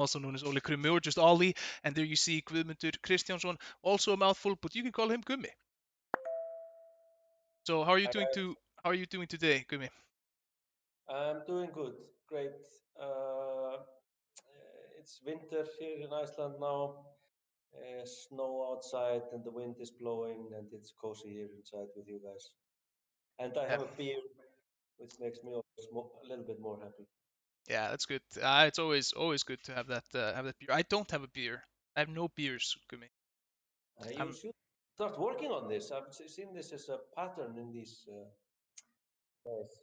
also known as Ole Krummi, or just Ollie. And there you see Guðmundur Kristjánsson, also a mouthful, but you can call him Gummi. So how are you doing today, Gummi? I'm doing good. Great. Uh, it's winter here in Iceland now. Snow outside and the wind is blowing and it's cozy here inside with you guys. And I Yeah, have a beer, which makes me always a little bit more happy. yeah, that's good. It's always good to have that beer. I don't have a beer. I have no beers, Gummi. You I'm should start working on this. I've seen this as a pattern in these days.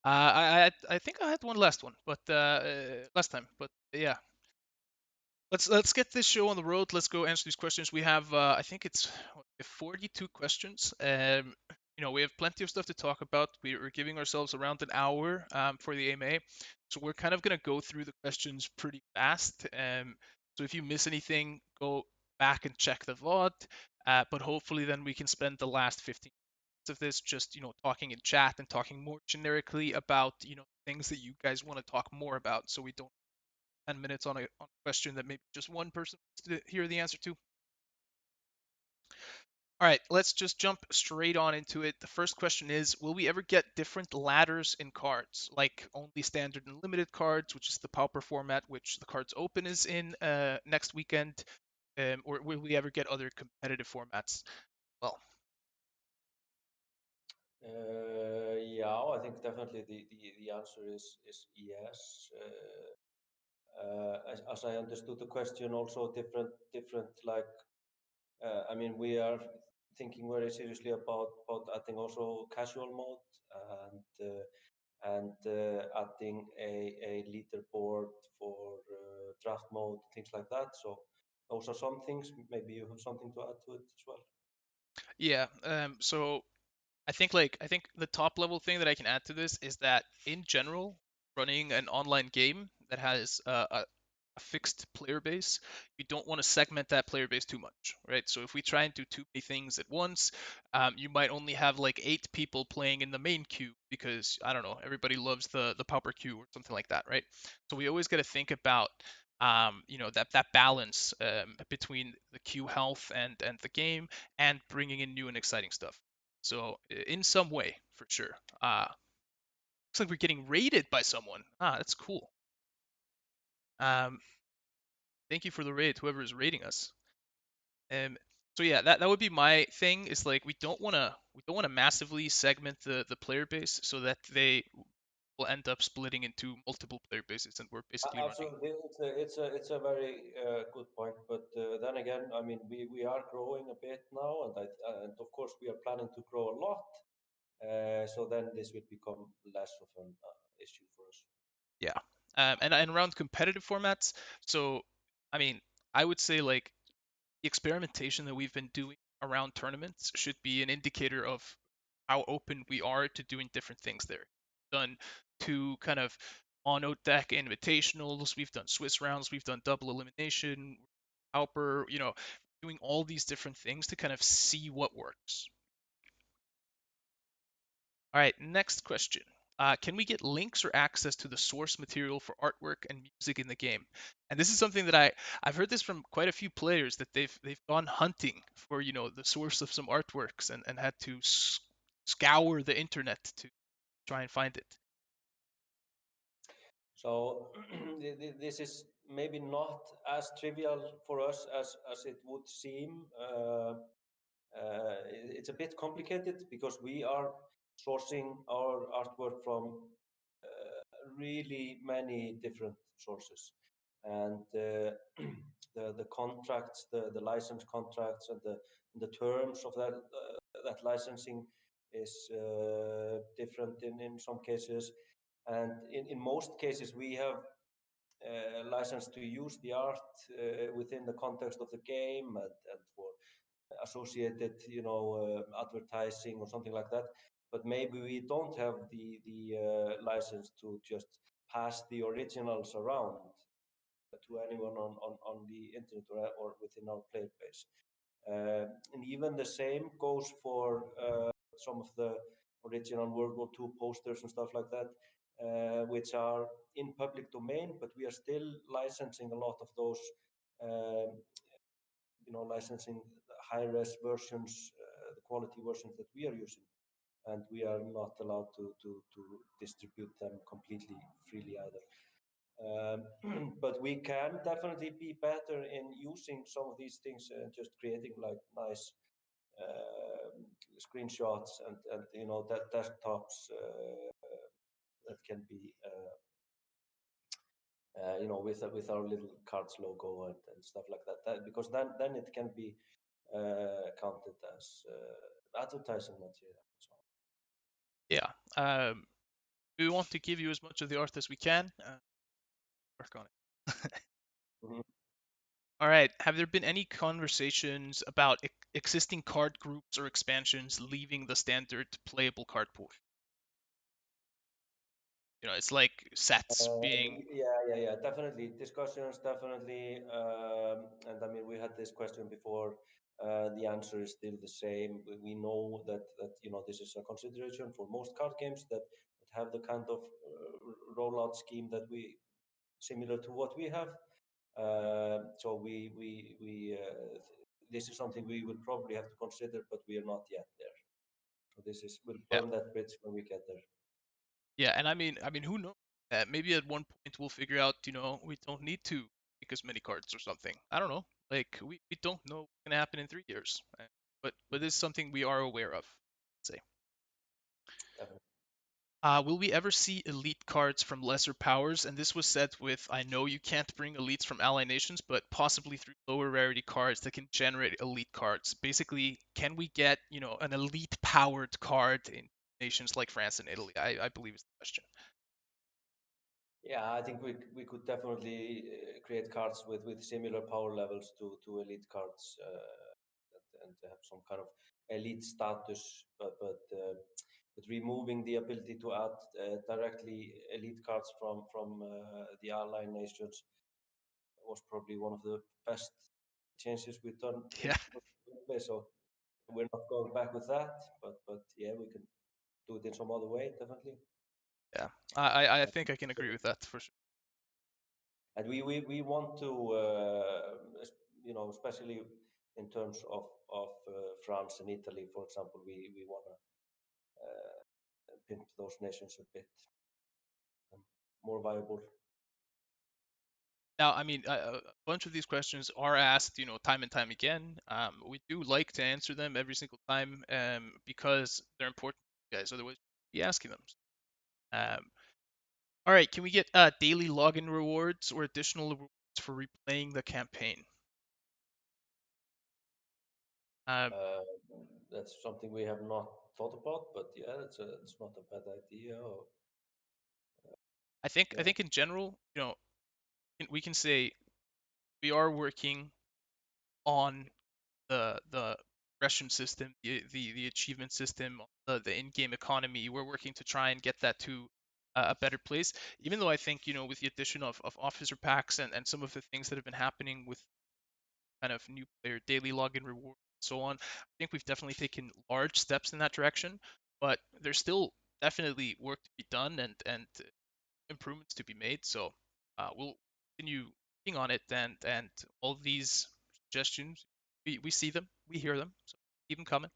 I think I had one last time, but yeah. Let's get this show on the road. Let's go answer these questions. We have I think it's 42 questions. We have plenty of stuff to talk about. We're giving ourselves around an hour for the AMA, so we're kind of gonna go through the questions pretty fast. So if you miss anything, go back and check the VOD. But hopefully then we can spend the last 15 minutes of this just talking in chat and talking more generically about things that you guys want to talk more about, so we don't 10 minutes on a question that maybe just one person wants to hear the answer to. All right, let's just jump straight on into it. The first question is, will we ever get different ladders in cards, like only standard and limited cards, which is the pauper format, which the Cards Open is in next weekend, or will we ever get other competitive formats? Well, Yeah, I think definitely the answer is yes. As I understood the question, also different like I mean we are thinking very seriously about adding also casual mode and adding a leaderboard for draft mode, things like that. So those are some things. Maybe you have something to add to it as well. yeah. So I think the top level thing that I can add to this is that in general, running an online game that has a fixed player base, you don't want to segment that player base too much, right? So if we try and do too many things at once, you might only have like 8 people playing in the main queue because I don't know, everybody loves the pauper queue or something like that, right? So we always got to think about that balance between the queue health and the game and bringing in new and exciting stuff. So in some way, for sure. Looks like we're getting raided by someone. That's cool. Um, Thank you for the raid, whoever is raiding us. So yeah, that would be my thing. Is like we don't wanna massively segment the player base so that they will end up splitting into multiple player bases, and we're basically running. Absolutely, it's a very good point. But then again, I mean, we are growing a bit now, and of course we are planning to grow a lot. So then this will become less of an issue for us. Yeah. And around competitive formats, so I mean, I would say like the experimentation that we've been doing around tournaments should be an indicator of how open we are to doing different things there. We've done 2 kind of mono deck invitationals, we've done Swiss rounds, we've done double elimination, Alper, doing all these different things to kind of see what works. All right, next question. Can we get links or access to the source material for artwork and music in the game? And this is something that I've heard this from quite a few players that they've gone hunting for the source of some artworks and had to scour the internet to try and find it. So this is maybe not as trivial for us as it would seem. It's a bit complicated because we are sourcing our artwork from really many different sources, and the contracts, the license contracts, and the terms of that licensing is different in some cases, and in most cases we have license to use the art within the context of the game and for associated, advertising or something like that. But maybe we don't have the license to just pass the originals around to anyone on the internet or within our player base. And even the same goes for some of the original World War II posters and stuff like that. which are in public domain, but we are still licensing a lot of those, um, licensing high-res versions, the quality versions that we are using, and we are not allowed to distribute them completely freely either. But we can definitely be better in using some of these things and just creating like nice screenshots and that desktops that can be with our little KARDS logo and stuff like that, because then it can be counted as advertising material. So. Yeah. We want to give you as much of the art as we can. Work on it. Mhm. All right. Have there been any conversations about existing card groups or expansions leaving the standard playable card pool? It's like sets being. Yeah, definitely. Discussions, definitely. And I mean, we had this question before. The answer is still the same. We know that this is a consideration for most card games that have the kind of rollout scheme that we similar to what we have. So this is something we will probably have to consider, but we are not yet there. So we'll Yeah. burn that bridge when we get there. Yeah, and I mean, who knows? Maybe at one point we'll figure out, we don't need to make as many cards or something. I don't know. Like we don't know what's gonna happen in 3 years. But this is something we are aware of. Let's say. Definitely. Will we ever see elite cards from lesser powers? And this was said with, I know you can't bring elites from ally nations, but possibly through lower rarity cards that can generate elite cards. Basically, can we get, an elite powered card in nations like France and Italy? I believe is the question. Yeah, I think we could definitely create cards with similar power levels to elite cards and have some kind of elite status, but removing the ability to add directly elite cards from the ally nations was probably one of the best changes we've done in Yeah, play. So we're not going back with that, but yeah, we can do it in some other way, definitely. yeah. I think I can agree with that for sure. And we want to, especially in terms of France and Italy, for example, we want to pimp those nations a bit more viable. Now, I mean, a bunch of these questions are asked, time and time again. We do like to answer them every single time, because they're important to you guys. Otherwise, we'd be asking them. Um, all right, can we get daily login rewards or additional rewards for replaying the campaign? Um, Uh, that's something we have not thought about, but yeah, it's not a bad idea. I think in general, we can say we are working on the progression system, the achievement system, the in-game economy. We're working to try and get that to a better place. Even though I think, with the addition of officer packs and some of the things that have been happening with kind of new player daily login reward and so on, I think we've definitely taken large steps in that direction. But there's still definitely work to be done and improvements to be made. So we'll continue working on it, and all these suggestions, we see them, we hear them, so keep them coming.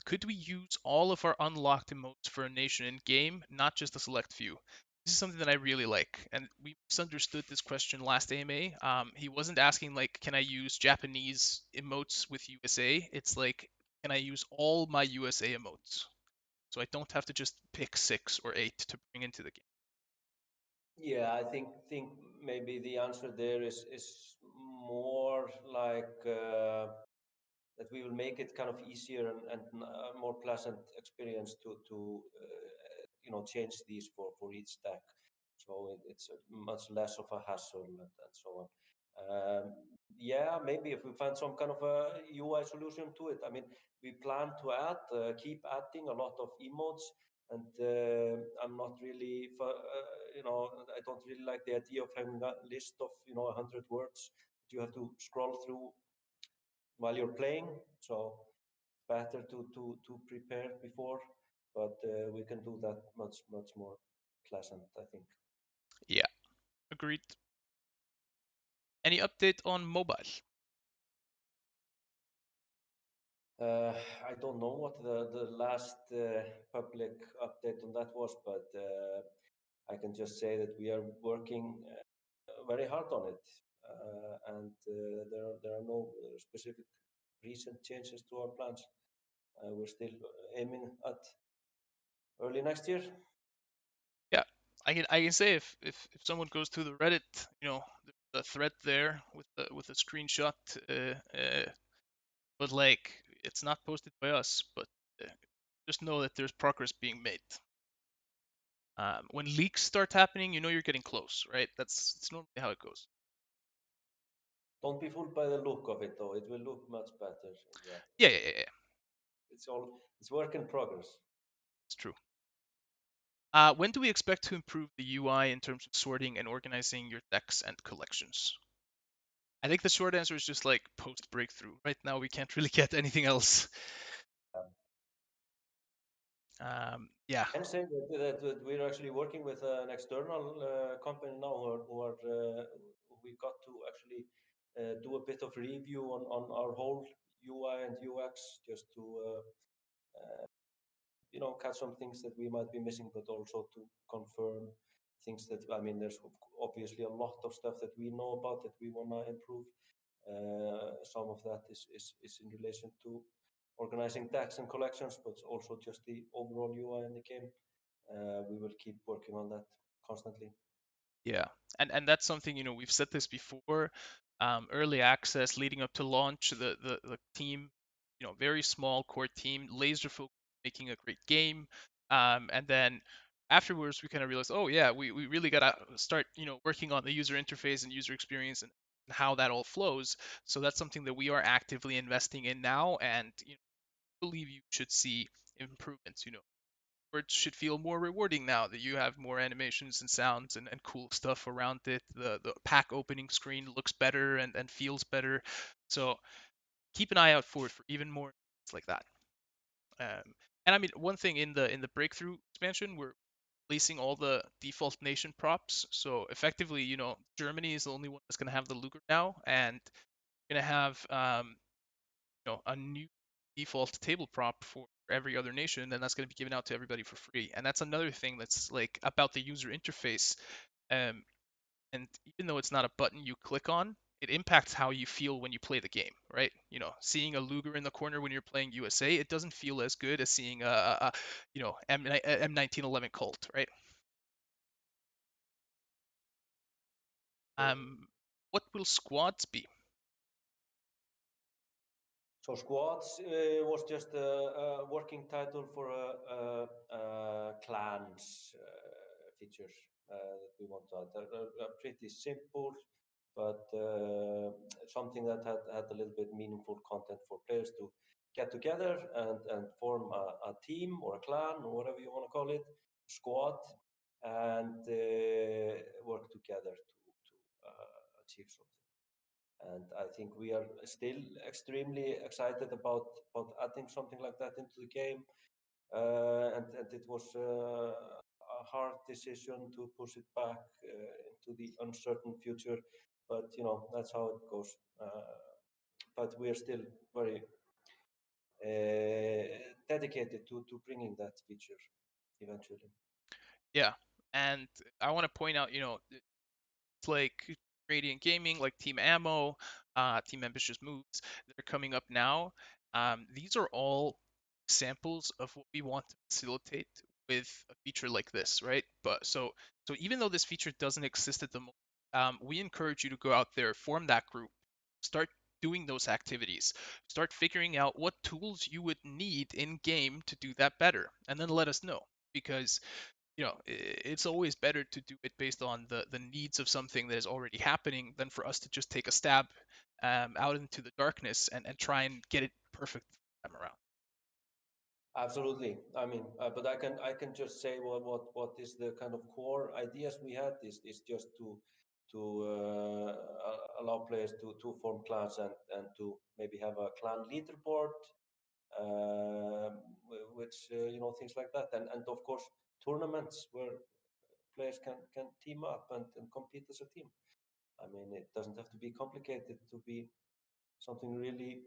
Could we use all of our unlocked emotes for a nation in game, not just a select few? This is something that I really like, and we misunderstood this question last AMA. He wasn't asking like, can I use Japanese emotes with USA? It's like, can I use all my USA emotes? So I don't have to just pick 6 or 8 to bring into the game. Yeah, I think maybe the answer there is more like that we will make it kind of easier and more pleasant experience to change these for each stack. So it's much less of a hassle and so on. Yeah, maybe if we find some kind of a UI solution to it. I mean, we plan to keep adding a lot of emotes, and I'm not really, I don't really like the idea of having a list of 100 words that you have to scroll through while you're playing. So better to prepare before. but we can do that much more pleasant, I think. Yeah, agreed. Any update on mobile? I don't know what the last public update on that was, but I can just say that we are working very hard on it, and there are no specific recent changes to our plans. We're still aiming at early next year. Yeah, I can say if someone goes to the Reddit, you know, there's a thread there with a screenshot, but like it's not posted by us, but uh, just know that there's progress being made. When leaks start happening, you know you're getting close, right? That's normally how it goes. Don't be fooled by the look of it, though. It will look much better in the end. Yeah. It's work in progress. It's true. When do we expect to improve the UI in terms of sorting and organizing your decks and collections? I think the short answer is just like post breakthrough. Right now, we can't really get anything else. Um, Yeah, I'm saying that we're actually working with an external company now who we got to actually do a bit of review on our whole UI and UX just to catch some things that we might be missing, but also to confirm things that, I mean, there's obviously a lot of stuff that we know about that we want to improve. Some of that is in relation to organizing decks and collections, but also just the overall UI in the game. We will keep working on that constantly. yeah, and that's something we've said this before. Early access leading up to launch, the team, very small core team, laser focused, making a great game, and then afterwards we kind of realized, oh yeah, we really gotta start working on the user interface and user experience and how that all flows. So that's something that we are actively investing in now, and believe you should see improvements. It should feel more rewarding now that you have more animations and sounds and cool stuff around it. The pack opening screen looks better and feels better. So keep an eye out for even more like that. And I mean, one thing in the breakthrough expansion, we're releasing all the default nation props. So effectively, Germany is the only one that's going to have the Luger now, and going to have a new default table prop for every other nation, and that's going to be given out to everybody for free. And that's another thing that's like about the user interface. Um, and even though it's not a button you click on, it impacts how you feel when you play the game, right? Seeing a Luger in the corner when you're playing USA, it doesn't feel as good as seeing a M1911 Colt, right? What will squads be? So squads was just a working title for a clans feature that we want to add. Pretty simple, but something that had a little bit meaningful content for players to get together and form a team or a clan or whatever you want to call it, squad, and work together to achieve something. And I think we are still extremely excited about adding something like that into the game. And it was a hard decision to push it back into the uncertain future, but that's how it goes. But we are still very dedicated to bringing that feature eventually. Yeah, and I want to point out, it's like Radiant Gaming, like Team Ammo, Team Ambitious Moves. They're coming up now. These are all samples of what we want to facilitate with a feature like this, right? But so even though this feature doesn't exist at the moment, we encourage you to go out there, form that group, start doing those activities, start figuring out what tools you would need in game to do that better, and then let us know because it's always better to do it based on the needs of something that is already happening than for us to just take a stab out into the darkness and try and get it perfect time around. Absolutely. I mean, but I can just say what is the kind of core ideas we had is just to allow players to form clans and to maybe have a clan leaderboard which things like that, and of course tournaments where players can team up and compete as a team. I mean, it doesn't have to be complicated to be something really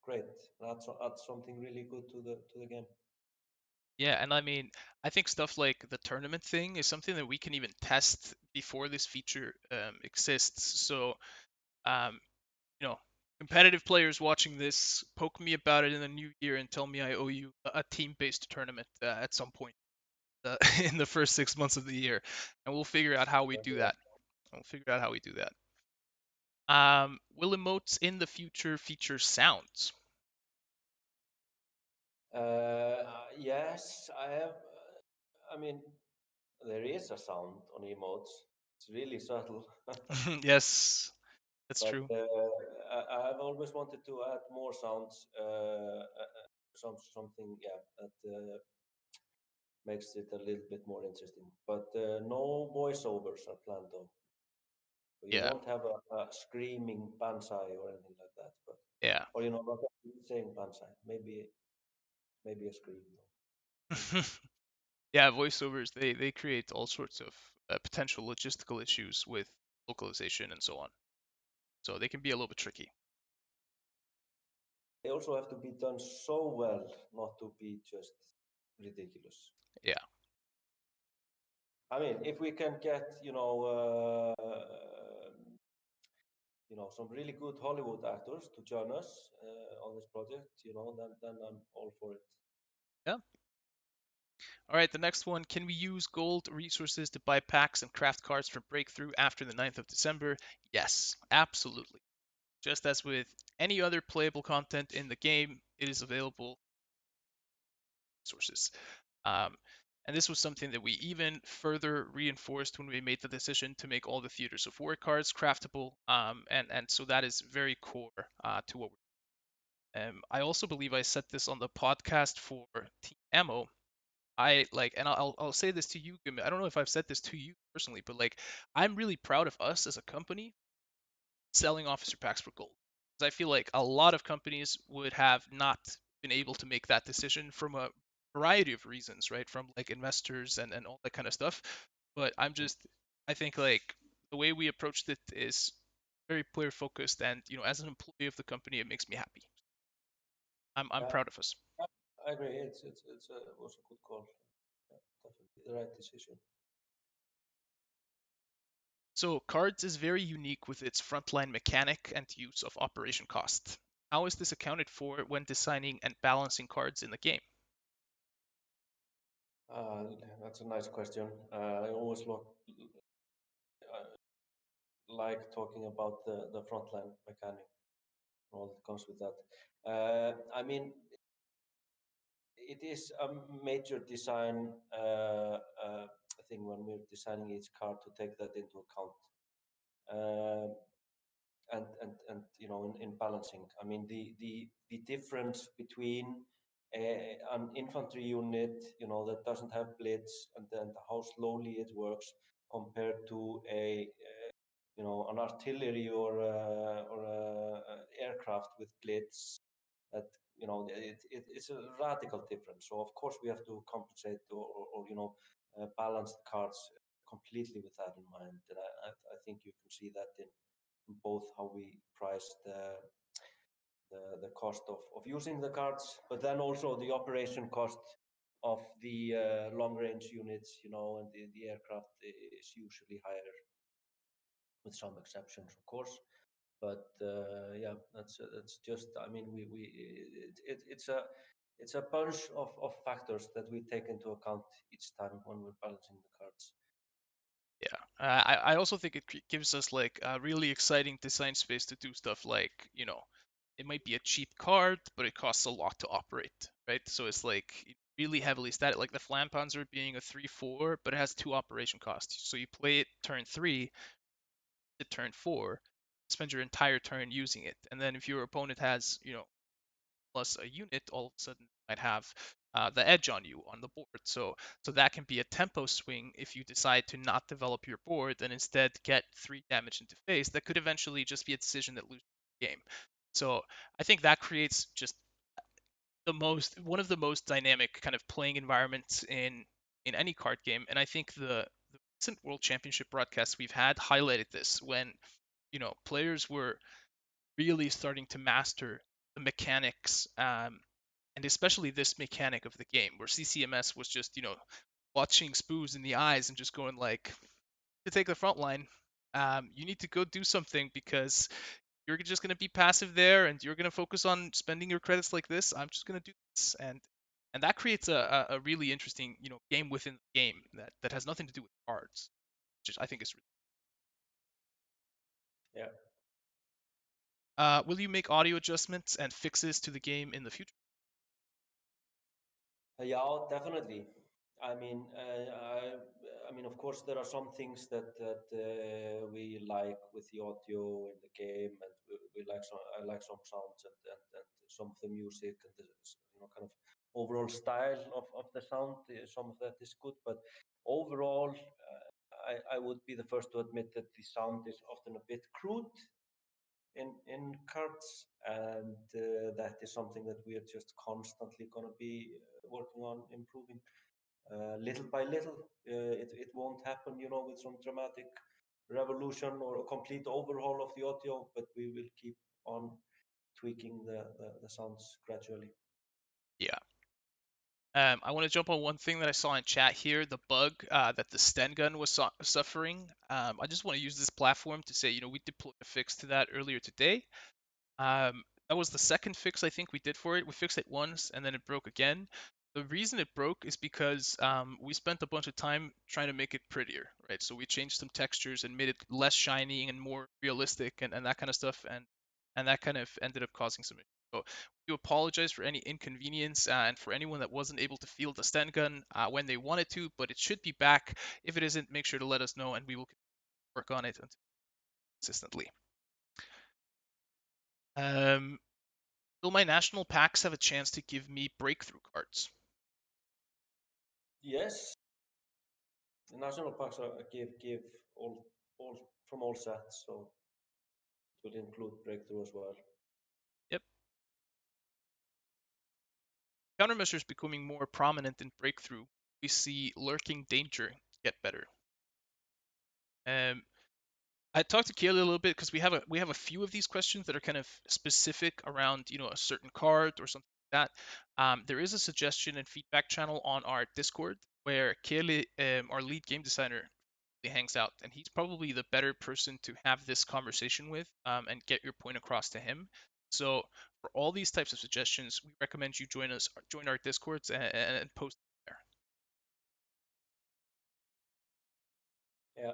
great. Add something really good to the game. Yeah, and I mean, I think stuff like the tournament thing is something that we can even test before this feature exists. So, um, you know, competitive players watching this, poke me about it in the new year and tell me I owe you a team-based tournament at some point in the first 6 months of the year, and we'll figure out how we do that. We'll figure out how we do that. Will emotes in the future feature sounds? Yes, I have. I mean, there is a sound on emotes. It's really subtle, Yes, that's but true. I've always wanted to add more sounds. Something, yeah, that makes it a little bit more interesting. But no voiceovers are planned though. So you Yeah, won't have a screaming Banzai or anything like that. But yeah. or not saying Banzai. Maybe a scream though. Yeah, voiceovers, they create all sorts of potential logistical issues with localization and so on. So they can be a little bit tricky. They also have to be done so well not to be just ridiculous. Yeah. I mean, if we can get, some really good Hollywood actors to join us on this project, then I'm all for it. Yeah. All right, the next one. Can we use gold resources to buy packs and craft cards for Breakthrough after the 9th of December? Yes, absolutely. Just as with any other playable content in the game, it is available resources. Um, and this was something that we even further reinforced when we made the decision to make all the Theaters of War cards craftable. And so that is very core to what we're doing. I also believe I said this on the podcast for Team Ammo. I like, and I'll say this to you, Gumi. I don't know if I've said this to you personally, but like, I'm really proud of us as a company selling officer packs for gold. Because I feel like a lot of companies would have not been able to make that decision from a variety of reasons, right? From like investors and all that kind of stuff. But I think like the way we approached it is very player focused, and as an employee of the company, it makes me happy. I'm Yeah, proud of us. I agree. Was a good call. Yeah, definitely the right decision. So cards is very unique with its frontline mechanic and use of operation cost. How is this accounted for when designing and balancing cards in the game? Uh, that's a nice question. I always like talking about the frontline mechanic, all that comes with that. I mean, it is a major design thing when we're designing each card to take that into account. Uh, and in balancing, I mean, the difference between an infantry unit, that doesn't have blitz, and then how slowly it works compared to an artillery or a aircraft with blitz, that it's a radical difference. So of course we have to compensate or balance the cards completely with that in mind. And I think you can see that in both how we price the cost of using the cards, but then also the operation cost of the long range units, and the aircraft is usually higher, with some exceptions, of course. But yeah, that's just. I mean, it's a bunch of factors that we take into account each time when we're balancing the cards. Yeah, I also think it gives us like a really exciting design space to do stuff like, it might be a cheap card, but it costs a lot to operate, right? So it's like really heavily static, like the Flampanzer being a 3/4, but it has 2 operation costs. So you play it turn 3 to turn 4, spend your entire turn using it. And then if your opponent has, plus a unit, all of a sudden you might have the edge on you on the board. So that can be a tempo swing if you decide to not develop your board and instead get 3 damage into face. That could eventually just be a decision that loses the game. So I think that creates just one of the most dynamic kind of playing environments in any card game, and I think the recent World Championship broadcasts we've had highlighted this when players were really starting to master the mechanics, and especially this mechanic of the game, where CCMS was just watching Spoos in the eyes and just going like, to take the front line, you need to go do something because you're just going to be passive there and you're going to focus on spending your credits like this. I'm just going to do this. And that creates a really interesting, game within the game that has nothing to do with cards, which I think is really. Yeah. Will you make audio adjustments and fixes to the game in the future? Yeah, definitely. I mean, of course, there are some things that we like with the audio in the game, and we like some. I like some sounds and some of the music and the kind of overall style of the sound. Some of that is good, but overall, I would be the first to admit that the sound is often a bit crude in cards, and that is something that we are just constantly going to be working on improving little by little. It won't happen, with some dramatic revolution or a complete overhaul of the audio, but we will keep on tweaking the sounds gradually. Yeah. I want to jump on one thing that I saw in chat here, the bug that the Sten gun was suffering. I just want to use this platform to say, we deployed a fix to that earlier today. That was the second fix I think we did for it. We fixed it once and then it broke again. The reason it broke is because we spent a bunch of time trying to make it prettier, right? So we changed some textures and made it less shiny and more realistic and that kind of stuff, and that kind of ended up causing some issues. So we do apologize for any inconvenience and for anyone that wasn't able to field the Sten gun when they wanted to, but it should be back. If it isn't, make sure to let us know and we will work on it consistently. Um, Will my national packs have a chance to give me breakthrough cards? Yes, the national packs give all from all sets, so it will include breakthrough as well. Yep. Countermeasures becoming more prominent in breakthrough. We see lurking danger get better. Um, I talked to Kayla a little bit because we have a few of these questions that are kind of specific around a certain card or something like that. There is a suggestion and feedback channel on our Discord where Kayla, our lead game designer, hangs out, and he's probably the better person to have this conversation with and get your point across to him. So for all these types of suggestions, we recommend you join our Discords and post there. Yeah,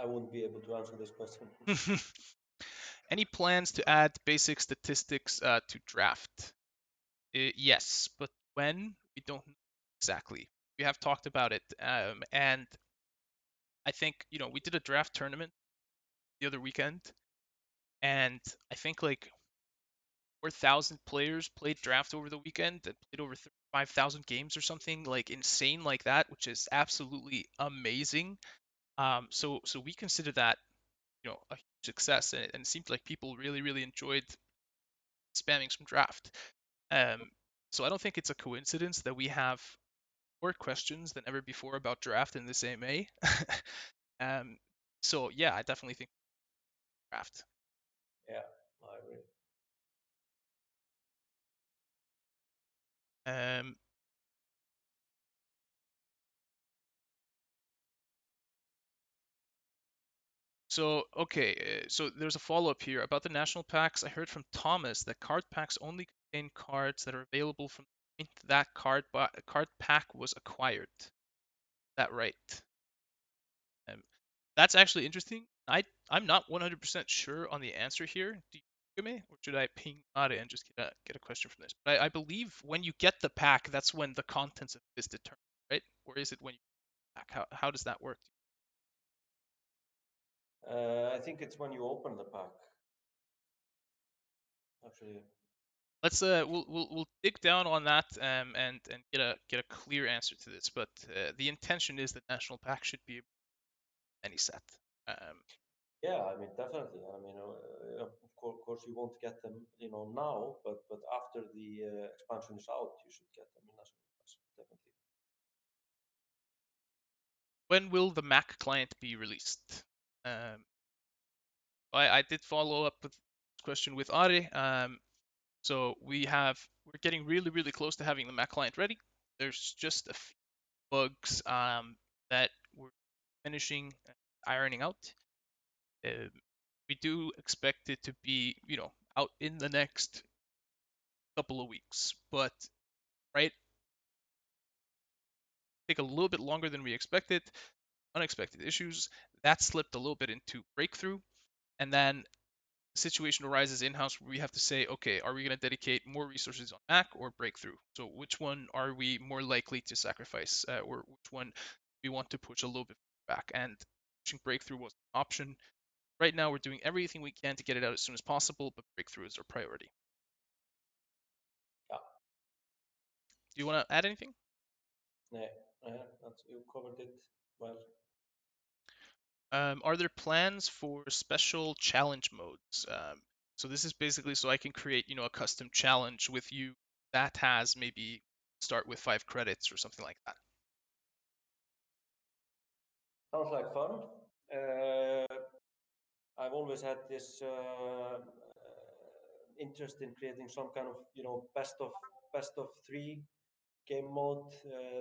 I wouldn't be able to answer this question. Any plans to add basic statistics to draft? Yes, but when, we don't know exactly. We have talked about it, and I think we did a draft tournament the other weekend, and I think like 4,000 players played draft over the weekend and played over 35,000 games or something like insane like that, which is absolutely amazing. So we consider that a huge success, and it seemed like people really enjoyed spamming some draft. Um, so I don't think it's a coincidence that we have more questions than ever before about draft in this AMA. um, so yeah, I definitely think draft. Yeah, I agree. Um, So, okay, so there's a follow-up here about the national packs. I heard from Thomas that card packs only contain cards that are available from the point that card pack was acquired. Is that right? Um, that's actually interesting. I'm not 100% sure on the answer here. Do you agree with me, or should I ping Mare and just get a question from this? But I believe when you get the pack, that's when the contents of it is determined, right? Or is it when you pack? How does that work? I think it's when you open the pack, actually. Let's we'll dig down on that and get a clear answer to this. But the intention is that national pack should be any set. Um, Yeah, I mean, definitely. I mean, of course, you won't get them, now, but after the expansion is out, you should get them in as definitely. When will the Mac client be released? Um, I did follow up with this question with Ari. So we're getting really close to having the Mac client ready. There's just a few bugs that we're finishing ironing out. Uh, we do expect it to be, out in the next couple of weeks, but right, take a little bit longer than we expected. Unexpected issues that slipped a little bit into breakthrough, and then the situation arises in-house where we have to say, okay, are we going to dedicate more resources on Mac or breakthrough? So which one are we more likely to sacrifice, or which one we want to push a little bit back? And pushing breakthrough was an option. Right now, we're doing everything we can to get it out as soon as possible, but breakthrough is our priority. Yeah. Do you want to add anything? Yeah, you covered it well. Are there plans for special challenge modes? So this is basically so I can create, a custom challenge with you that has maybe start with 5 credits or something like that. Sounds like fun. Uh, I've always had this interest in creating some kind of, best of 3 game mode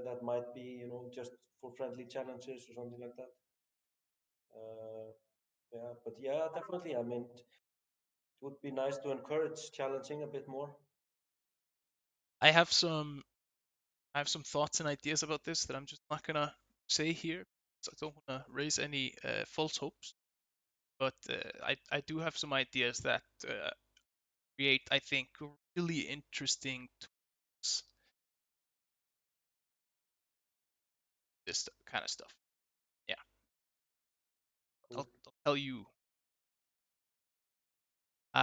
that might be, just for friendly challenges or something like that. Yeah, but yeah, definitely. I mean, it would be nice to encourage challenging a bit more. I have some I have some thoughts and ideas about this that I'm just not gonna say here, so I don't want to raise any false hopes. But I do have some ideas that create, I think, really interesting tools. This kind of stuff. Yeah, Cool. I'll tell you.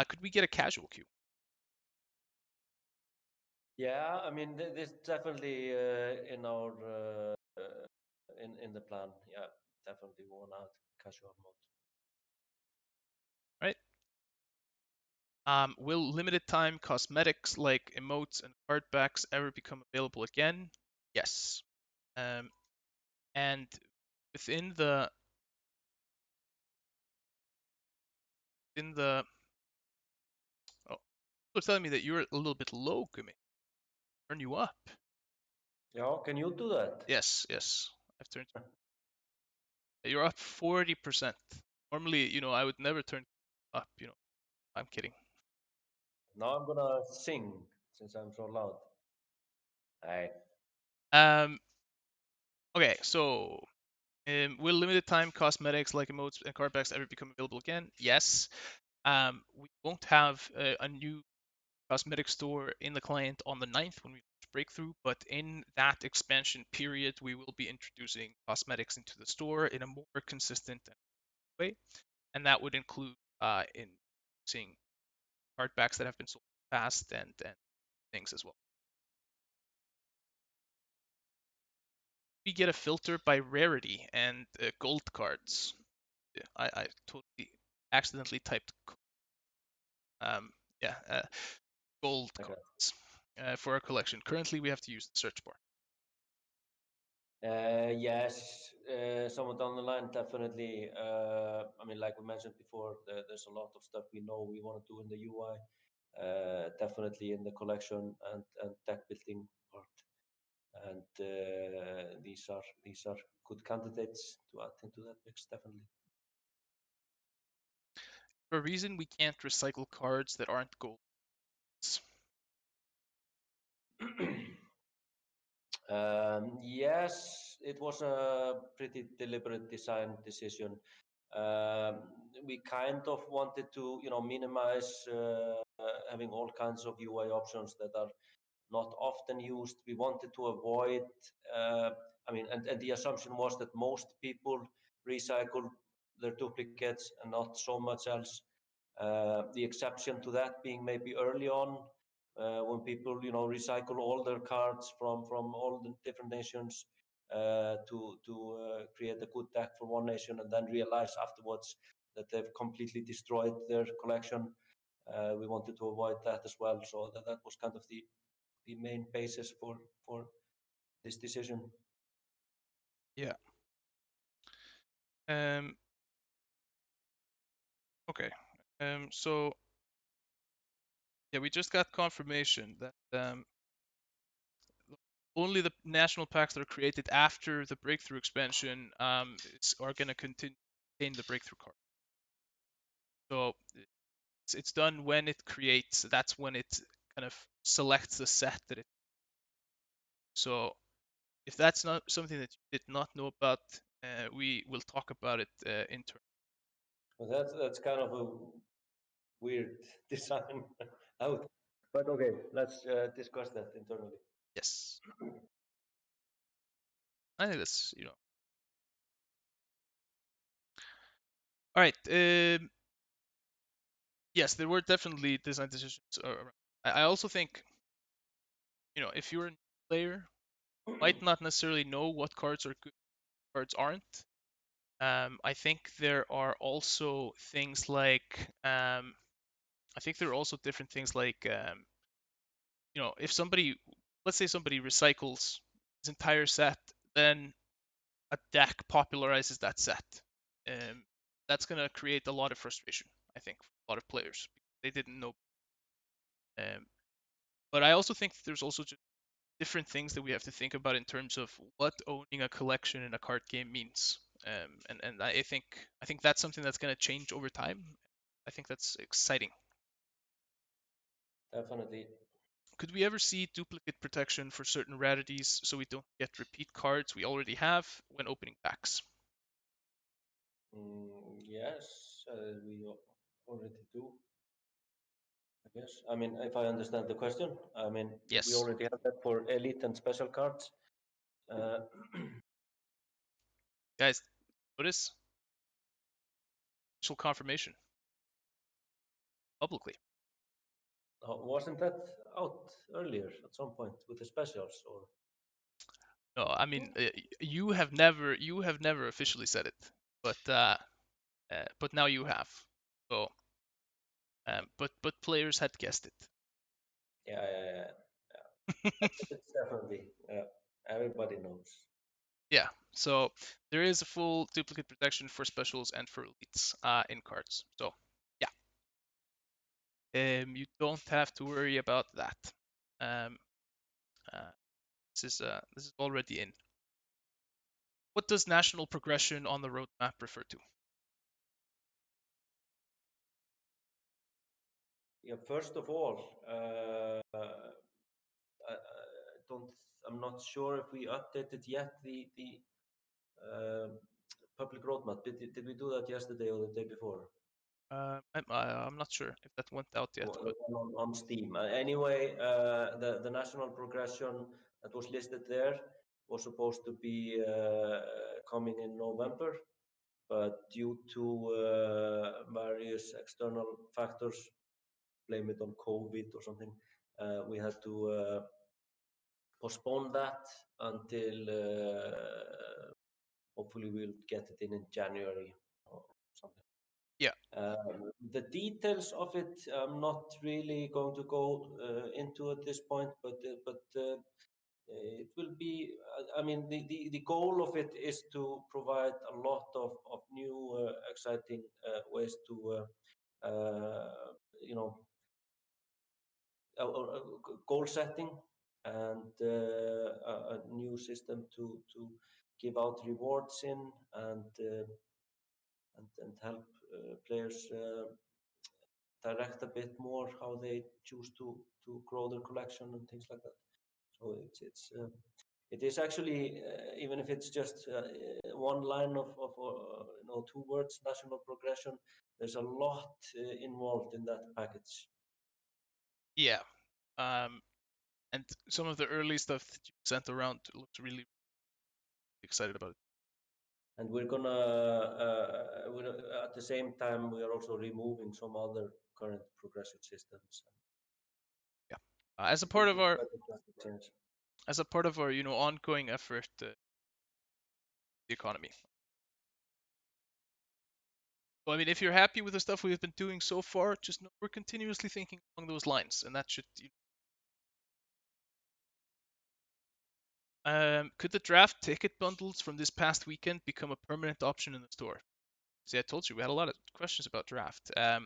Could we get a casual queue? Yeah, I mean, this definitely in our in the plan. Yeah, definitely one out casual mode. Right? Will limited time cosmetics like emotes and card backs ever become available again? Yes. Um, and within the in the oh, you're telling me that you're a little bit low, Gumi. Turn you up. Yeah, can you do that? Yes. I've turned. You're up 40%. Normally, I would never turn up. I'm kidding. Now I'm gonna sing since I'm so loud. Aye. Um. Okay. So, will limited time cosmetics like emotes and card backs ever become available again? Yes. We won't have a new cosmetic store in the client on the 9th when we launch Breakthrough, but in that expansion period, we will be introducing cosmetics into the store in a more consistent way, and that would include in seeing card backs that have been sold fast and things as well. We get a filter by rarity and gold cards. Yeah, I totally accidentally typed um, yeah, gold Okay. cards for our collection. Currently, we have to use the search bar. Yes, somewhat down the line, definitely. I mean, like we mentioned before, there's a lot of stuff we know we want to do in the UI. Definitely in the collection and deck building part. And these are good candidates to add into that mix, definitely. For a reason, we can't recycle cards that aren't gold. Yes, it was a pretty deliberate design decision. Um, we kind of wanted to, minimize having all kinds of UI options that are not often used. We wanted to avoid, uh, I mean, and the assumption was that most people recycle their duplicates and not so much else. The exception to that being maybe early on, when people, recycle all their cards from all the different nations to create a good deck for one nation, and then realize afterwards that they've completely destroyed their collection. We wanted to avoid that as well, so that was kind of the main basis for this decision. Yeah. Okay. So yeah, we just got confirmation that only the national packs that are created after the breakthrough expansion are going to contain the breakthrough card. So it's done when it creates. That's when it kind of selects the set that it. So if that's not something that you did not know about, we will talk about it in turn. Well, that's kind of a weird design out, but okay, let's discuss that internally. Yes, I think that's. All right. Yes, there were definitely design decisions. I also think, if you're a new player, might not necessarily know what cards are good, cards aren't. I think there are also things like, I think there are also different things like, if somebody, let's say somebody recycles his entire set, then a deck popularizes that set. That's going to create a lot of frustration, I think, for a lot of players. They didn't know. Um, but I also think there's also just different things that we have to think about in terms of what owning a collection in a card game means. And I think that's something that's going to change over time. I think that's exciting. Definitely. Could we ever see duplicate protection for certain rarities so we don't get repeat cards we already have when opening packs? Yes, we already do. I guess. I mean, if I understand the question, I mean, we Yes. already have that for elite and special cards. Uh, Guys, notice official confirmation publicly. wasn't that out earlier at some point with the specials, or? No, I mean you have never officially said it, but now you have. So, but players had guessed it. Yeah. It's definitely, everybody knows. Yeah, so there is a full duplicate protection for specials and for elites in cards. So yeah, you don't have to worry about that. Um, uh, this is already in. What does national progression on the roadmap refer to? Yeah, first of all, I don't. I'm not sure if we updated yet the uh, public roadmap. Did we do that yesterday or the day before? I'm not sure if that went out yet, but On Steam. Anyway, the national progression that was listed there was supposed to be coming in November, but due to various external factors, blame it on COVID or something, we had to postpone that until hopefully we'll get it in January or something. yeah, The details of it, I'm not really going to go into at this point, but it will be. I mean, the goal of it is to provide a lot of new, exciting ways to, you know, goal setting and a new system to give out rewards in and help players direct a bit more how they choose to grow their collection and things like that. So it is actually even if it's just one line of 2 words, national progression. There's a lot involved in that package. yeah. And some of the early stuff that you sent around looks really excited about it. And we're at the same time we are also removing some other current progressive systems. Yeah. As a It will part of be our quite a drastic change. ongoing effort, the economy. So I mean, if you're happy with the stuff we've been doing so far, just know we're continuously thinking along those lines, and that should. Could the draft ticket bundles from this past weekend become a permanent option in the store? See, I told you we had a lot of questions about draft. I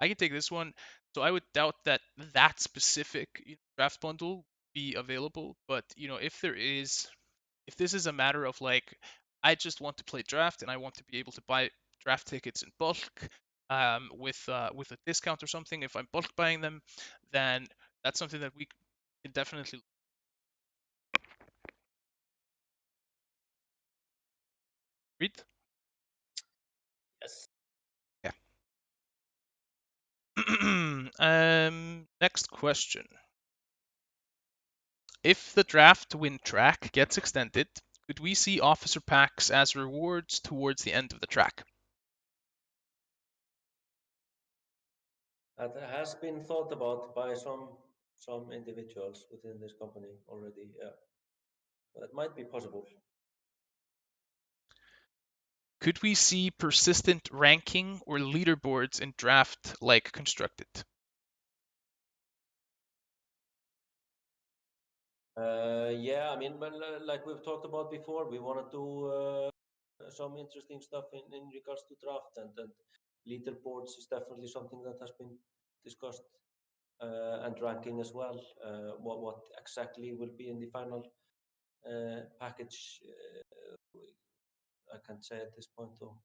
can take this one. So I would doubt that that specific draft bundle be available, but if there is, if this is a matter of like, I just want to play draft and I want to be able to buy draft tickets in bulk, with a discount or something. If I'm bulk buying them, then that's something that we can definitely read. Yes. Yeah. Next question. If the draft win track gets extended, could we see officer packs as rewards towards the end of the track? That has been thought about by some individuals within this company already. Yeah, that might be possible. Could we see persistent ranking or leaderboards in draft like constructed? Yeah, I mean, well, like we've talked about before, we want to do some interesting stuff in regards to draft, and leaderboards is definitely something that has been discussed, and ranking as well. What exactly will be in the final package, I can't say at this point though.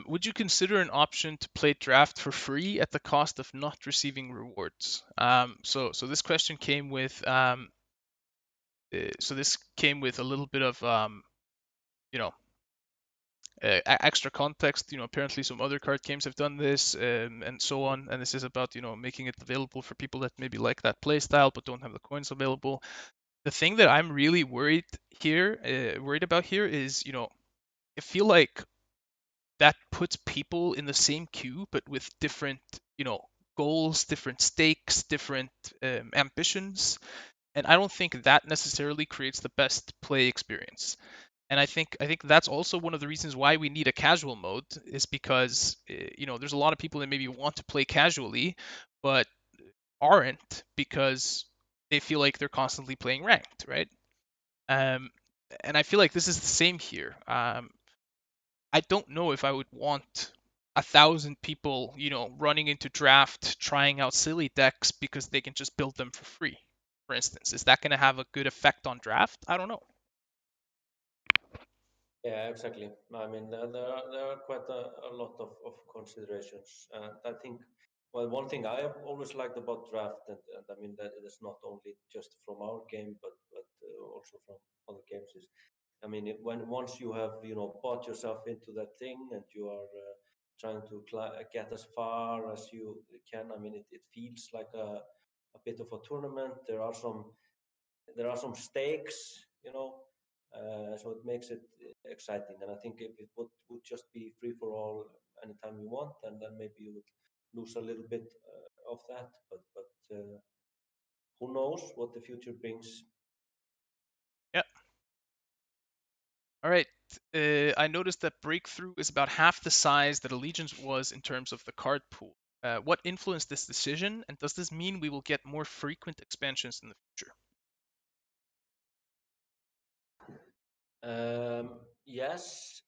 Would you consider an option to play draft for free at the cost of not receiving rewards? So this question came with this came with a little bit of you know extra context. Apparently some other card games have done this, and so on. And this is about making it available for people that maybe like that play style but don't have the coins available. The thing that I'm really worried about here is, I feel like that puts people in the same queue but with different, goals, different stakes, different ambitions, and I don't think that necessarily creates the best play experience. And I think that's also one of the reasons why we need a casual mode, is because there's a lot of people that maybe want to play casually but aren't because they feel like they're constantly playing ranked, right? um, and I feel like this is the same here. I don't know if I would want 1,000 people, running into draft trying out silly decks because they can just build them for free, for instance. Is that going to have a good effect on draft? I don't know. Yeah, exactly. I mean, there are quite a lot of considerations. And I think, well, one thing I have always liked about draft, and I mean, that is not only just from our game, but also from other games, is, I mean, when once you have, bought yourself into that thing and you are trying to get as far as you can, I mean, it feels like a bit of a tournament. There are some stakes, so it makes it exciting. And I think if it would just be free for all anytime you want, then maybe you would lose a little bit of that. But who knows what the future brings? Yeah. All right. I noticed that Breakthrough is about half the size that Allegiance was in terms of the card pool. What influenced this decision, and does this mean we will get more frequent expansions in the future? Yes.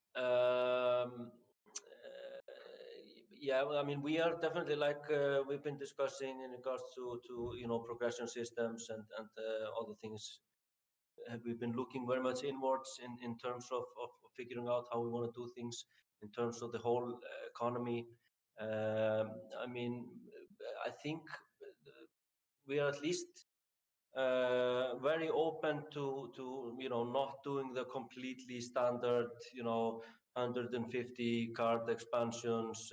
Yeah, well, I mean, we are definitely, like we've been discussing in regards to progression systems and other things. We've been looking very much inwards in terms of figuring out how we want to do things in terms of the whole economy. I mean, I think we are at least very open to not doing the completely standard 150 card expansions,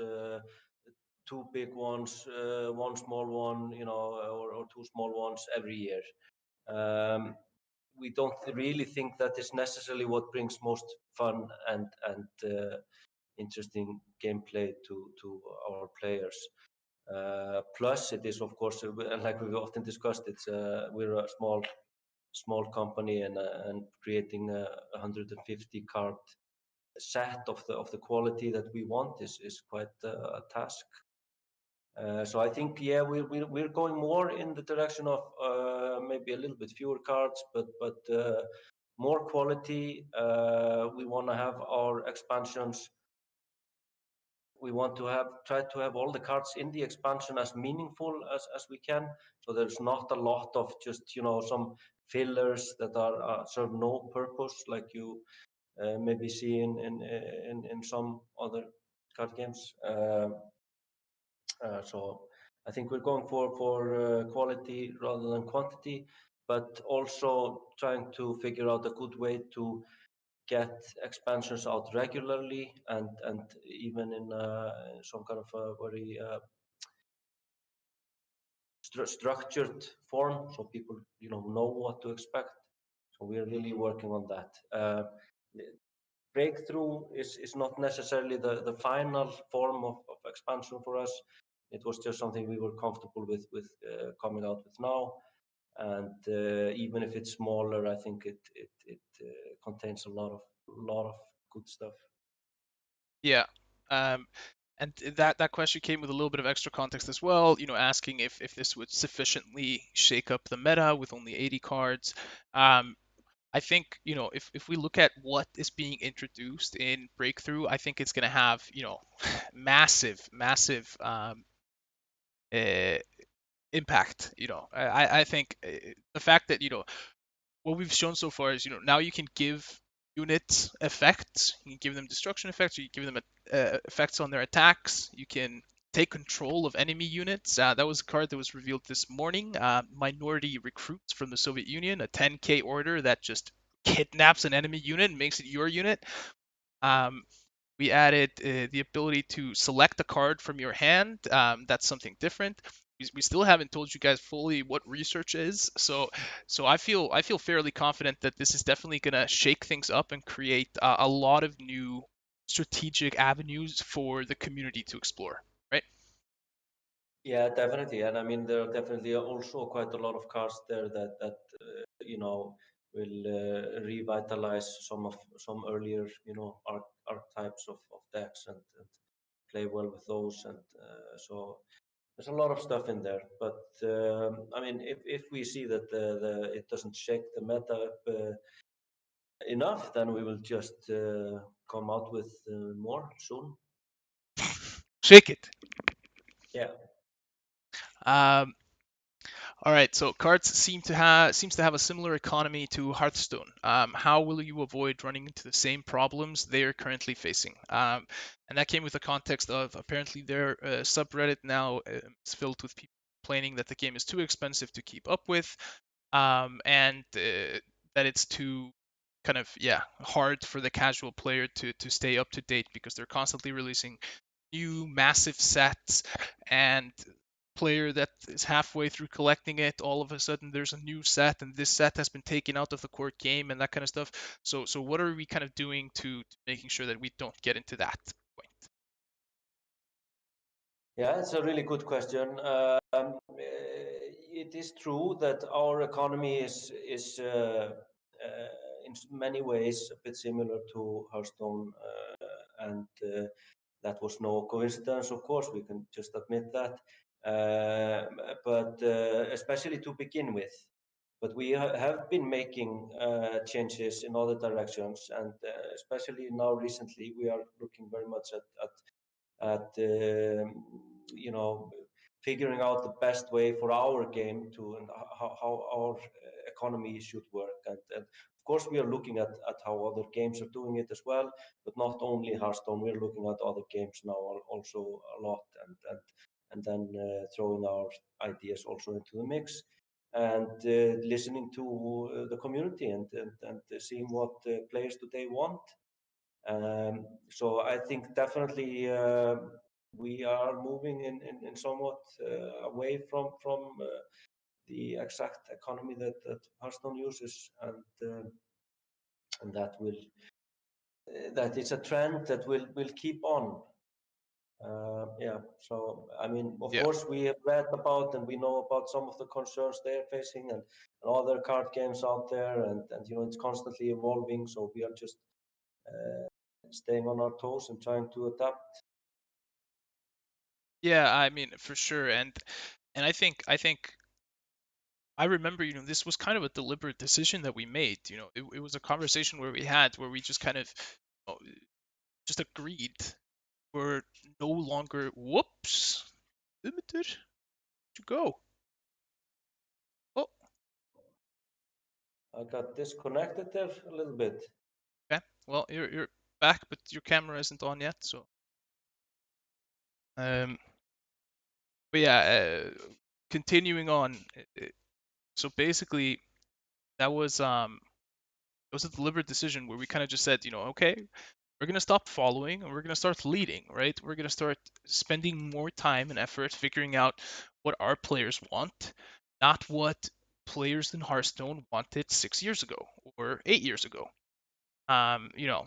two big ones, one small one, or two small ones every year. Um, we don't really think that is necessarily what brings most fun and interesting gameplay to our players. Plus, it is, of course, like we've often discussed, we're a small company, and creating a 150 card set of the quality that we want is quite a task. So I think, yeah, we're going more in the direction of maybe a little bit fewer cards, but more quality. We want to have our expansions. We want to try to have all the cards in the expansion as meaningful as we can. So there's not a lot of just some fillers that are serve no purpose, like you maybe see in some other card games. So I think we're going for quality rather than quantity, but also trying to figure out a good way to get expansions out regularly and even in some kind of a very structured form, so people know what to expect. So we're really working on that. Breakthrough is not necessarily the final form of expansion for us. It was just something we were comfortable with coming out with now, and even if it's smaller, I think it contains a lot of good stuff. Yeah. And that question came with a little bit of extra context as well, asking if this would sufficiently shake up the meta with only 80 cards. I think, if we look at what is being introduced in Breakthrough, I think it's going to have, massive, massive uh, impact. I think the fact that, what we've shown so far is, now you can give units effects. You can give them destruction effects, or you give them effects on their attacks. You can take control of enemy units. That was a card that was revealed this morning. Minority Recruits from the Soviet Union, a 10k order that just kidnaps an enemy unit and makes it your unit. We added the ability to select a card from your hand. That's something different. We still haven't told you guys fully what research is, so I feel fairly confident that this is definitely gonna shake things up and create a lot of new strategic avenues for the community to explore, right? Yeah, definitely. And I mean, there are definitely also quite a lot of cards there that will revitalize some earlier archetypes of decks and play well with those. And so there's a lot of stuff in there. But I mean, if we see that it doesn't shake the meta up enough, then we will just come out with more soon. Shake it. Yeah. Um, All right, so cards seems to have a similar economy to Hearthstone. How will you avoid running into the same problems they are currently facing? And that came with the context of apparently their subreddit now is filled with people complaining that the game is too expensive to keep up with, and that it's too kind of hard for the casual player to stay up to date because they're constantly releasing new massive sets, and player that is halfway through collecting it, all of a sudden there's a new set and this set has been taken out of the core game and that kind of stuff. So what are we kind of doing to making sure that we don't get into that point? Yeah, it's a really good question. It is true that our economy is in many ways a bit similar to Hearthstone, and that was no coincidence. Of course, we can just admit that. But especially to begin with. But we have been making changes in other directions, and especially now recently, we are looking very much at figuring out the best way for our game to and how our economy should work, and of course we are looking at how other games are doing it as well, but not only Hearthstone. We're looking at other games now also a lot, and then throwing our ideas also into the mix, and listening to the community and seeing what players do they want. So I think definitely we are moving in somewhat away from the exact economy that Hearthstone uses, and that is a trend that will keep on. Yeah. So I mean, of Yeah. course, we have read about and we know about some of the concerns they're facing, and other card games out there, and it's constantly evolving. So we are just staying on our toes and trying to adapt. Yeah, I mean, for sure. And I think I remember, this was kind of a deliberate decision that we made. It was a conversation where we just kind of uh, just agreed we're no longer. Whoops, limited to go. Oh, I got disconnected there a little bit. okay. Well, you're back, but your camera isn't on yet. So, um, but yeah, continuing on. So basically, that was it was a deliberate decision where we kind of just said, okay, we're going to stop following and we're going to start leading, right? We're going to start spending more time and effort figuring out what our players want, not what players in Hearthstone wanted 6 years ago or 8 years ago. Um, you know,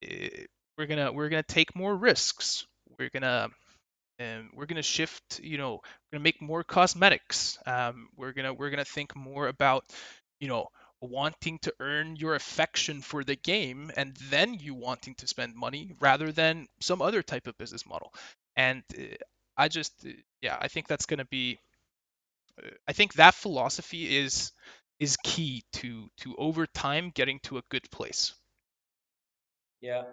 eh, we're gonna take more risks. We're gonna shift. We're gonna make more cosmetics. We're gonna think more about, you know, wanting to earn your affection for the game and then you wanting to spend money rather than some other type of business model. And yeah, I think that's gonna be. I think that philosophy is key to over time getting to a good place. Yeah,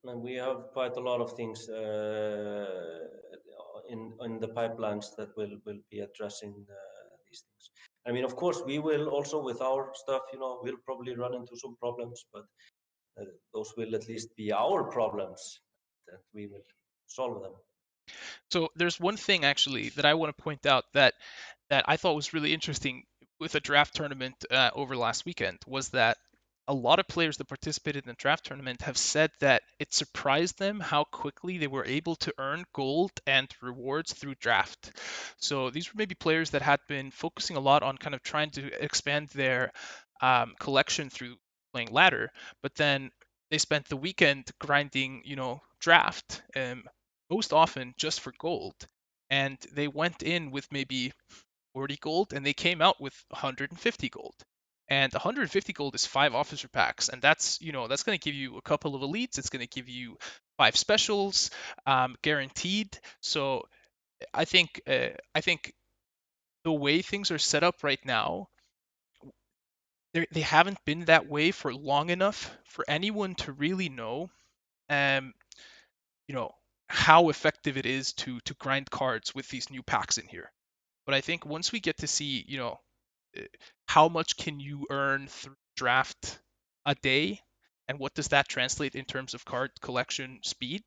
and we have quite a lot of things in the pipelines that will be addressing these things. I mean, of course, we will also with our stuff, we'll probably run into some problems, but those will at least be our problems that we will solve them. So there's one thing actually that I want to point out that I thought was really interesting with a draft tournament over last weekend was that a lot of players that participated in the draft tournament have said that it surprised them how quickly they were able to earn gold and rewards through draft. So these were maybe players that had been focusing a lot on kind of trying to expand their collection through playing ladder, but then they spent the weekend grinding, draft, most often just for gold. And they went in with maybe 40 gold and they came out with 150 gold. And 150 gold is 5 officer packs, and that's going to give you a couple of elites. It's going to give you 5 specials, guaranteed. So I think the way things are set up right now, they haven't been that way for long enough for anyone to really know, um, you know, how effective it is to grind cards with these new packs in here. But I think once we get to see, uh, how much can you earn through draft a day, and what does that translate in terms of card collection speed,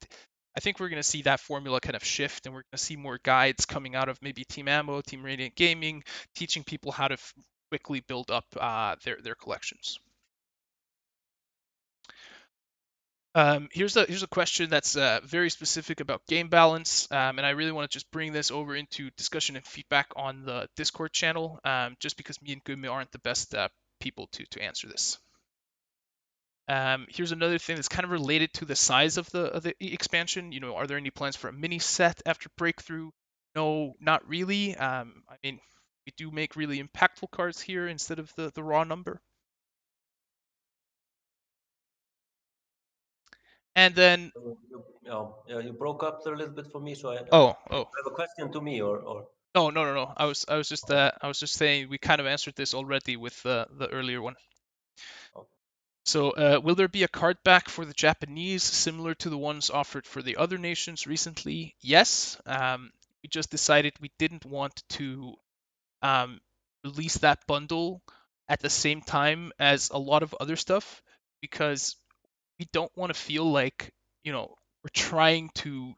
I think we're going to see that formula kind of shift, and we're going to see more guides coming out of maybe Team Ammo, Team Radiant Gaming, teaching people how to quickly build up their collections. Here's a question that's very specific about game balance, and I really want to just bring this over into discussion and feedback on the Discord channel, just because me and Guðmundur aren't the best people to answer this. Here's another thing that's kind of related to the size of the expansion. Are there any plans for a mini set after breakthrough? No, not really. I mean, we do make really impactful cards here instead of the raw number. And then, You broke up there a little bit for me, so I oh, have a question to me or. oh, no. I was just saying we kind of answered this already with the earlier one. Okay. So, will there be a card back for the Japanese similar to the ones offered for the other nations recently? Yes. We just decided we didn't want to um, release that bundle at the same time as a lot of other stuff because we don't want to feel like we're trying to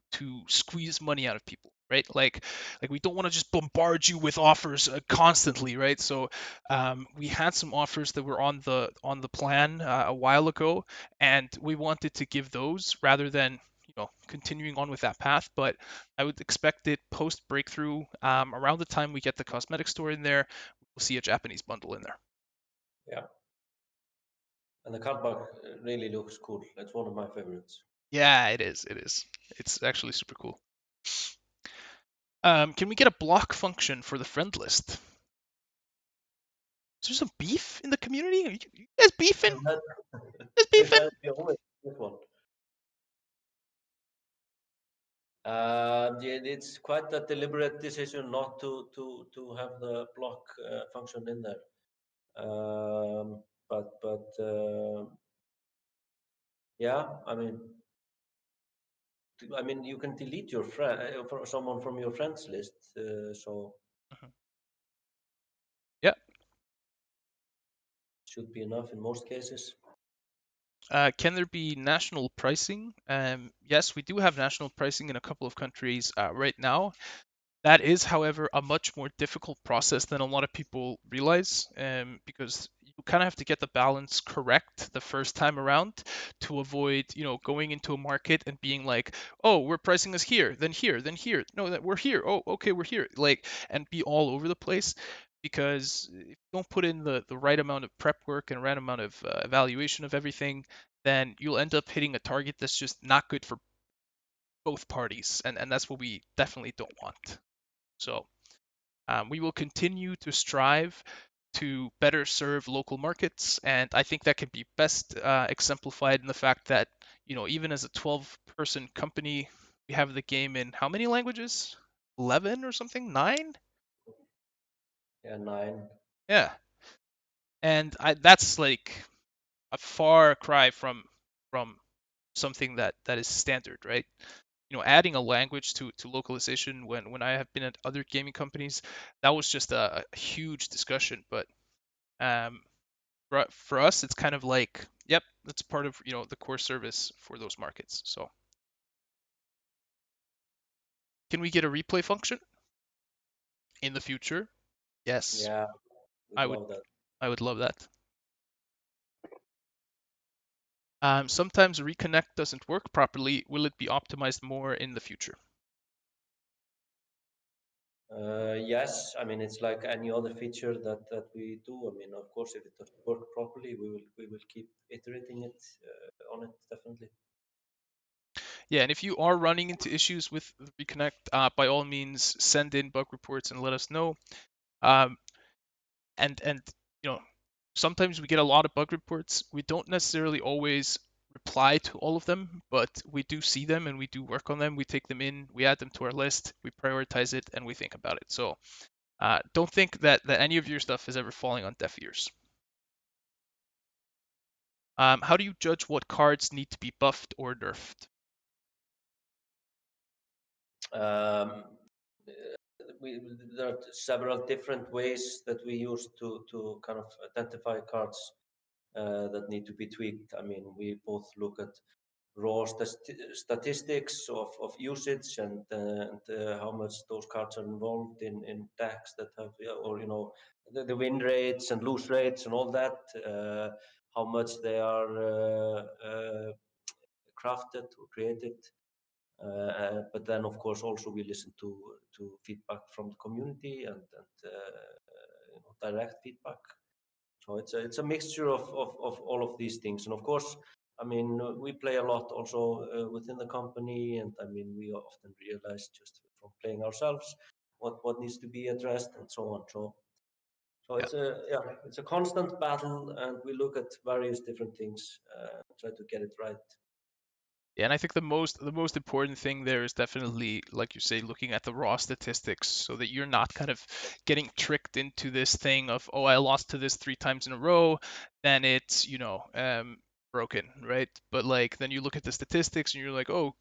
squeeze money out of people, right? Like we don't want to just bombard you with offers constantly, right? So we had some offers that were on the plan a while ago, and we wanted to give those rather than continuing on with that path. But I would expect it post breakthrough, around the time we get the cosmetic store in there, we'll see a Japanese bundle in there. Yeah. And the card back really looks cool. It's one of my favorites. Yeah, it is. It is. It's actually super cool. Can we get a block function for the friend list? Is there some beef in the community? Are you guys beefing? We've had, You guys we've beefing? had the only this one. It's quite a deliberate decision not to have the block function in there. But yeah, I mean, you can delete your friend, someone from your friends list, so Mhm. Yeah. should be enough in most cases. Can there be national pricing? Yes, we do have national pricing in a couple of countries right now. That is, however, a much more difficult process than a lot of people realize, because you kind of have to get the balance correct the first time around to avoid, going into a market and being like, oh, we're pricing this here, then here, then here. No, that we're here. Oh, okay, we're here. Like, and be all over the place. Because if you don't put in the right amount of prep work and right amount of evaluation of everything, then you'll end up hitting a target that's just not good for both parties, and that's what we definitely don't want. So we will continue to strive to better serve local markets, and I think that can be best exemplified in the fact that, even as a 12-person company, we have the game in how many languages? 11 or something? 9? Yeah, 9. Yeah. And that's like a far cry from something that is standard, right? Adding a language to localization when I have been at other gaming companies, that was just a huge discussion. But um, for us, it's kind of like, yep, that's part of the core service for those markets. So can we get a replay function in the future? Yes, Yeah, we'd I would love that. I would love that. Sometimes reconnect doesn't work properly. Will it be optimized more in the future? Yes, I mean it's like any other feature that we do. I mean, of course, if it doesn't work properly, we will keep iterating it on it definitely. Yeah, and if you are running into issues with reconnect, by all means send in bug reports and let us know. Um, and you know sometimes we get a lot of bug reports. We don't necessarily always reply to all of them, but we do see them and we do work on them. We take them in, we add them to our list, we prioritize it, and we think about it. So don't think that any of your stuff is ever falling on deaf ears. How do you judge what cards need to be buffed or nerfed? Um, we, there are several different ways that we use to kind of identify cards that need to be tweaked. I mean, we both look at raw statistics of usage and how much those cards are involved in decks that have, or the win rates and lose rates and all that, how much they are crafted or created. But then, of course, also we listen to feedback from the community and direct feedback. So it's a mixture of all of these things, and of course, I mean, we play a lot also within the company, and I mean, we often realize just from playing ourselves what needs to be addressed and so on. So Yeah. it's a constant battle, and we look at various different things, try to get it right. Yeah, and I think the most important thing there is definitely, like you say, looking at the raw statistics so that you're not kind of getting tricked into this thing of, oh, I lost to this 3 times in a row, then it's, broken, right? But like then you look at the statistics and you're like, oh,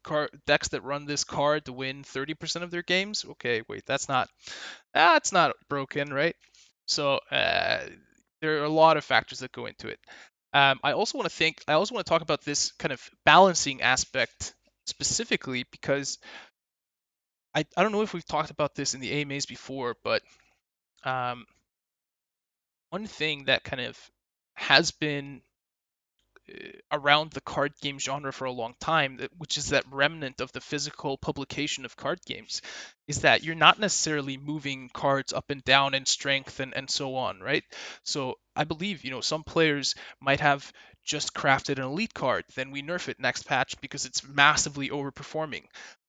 decks that run this card to win 30% of their games. Okay, wait, it's not broken, right? So there are a lot of factors that go into it. I also want to talk about this kind of balancing aspect specifically because I don't know if we've talked about this in the AMAs before, but um, one thing that kind of has been around the card game genre for a long time, which is that remnant of the physical publication of card games, is that you're not necessarily moving cards up and down in strength and so on, right? So I believe, some players might have just crafted an elite card, then we nerf it next patch because it's massively overperforming.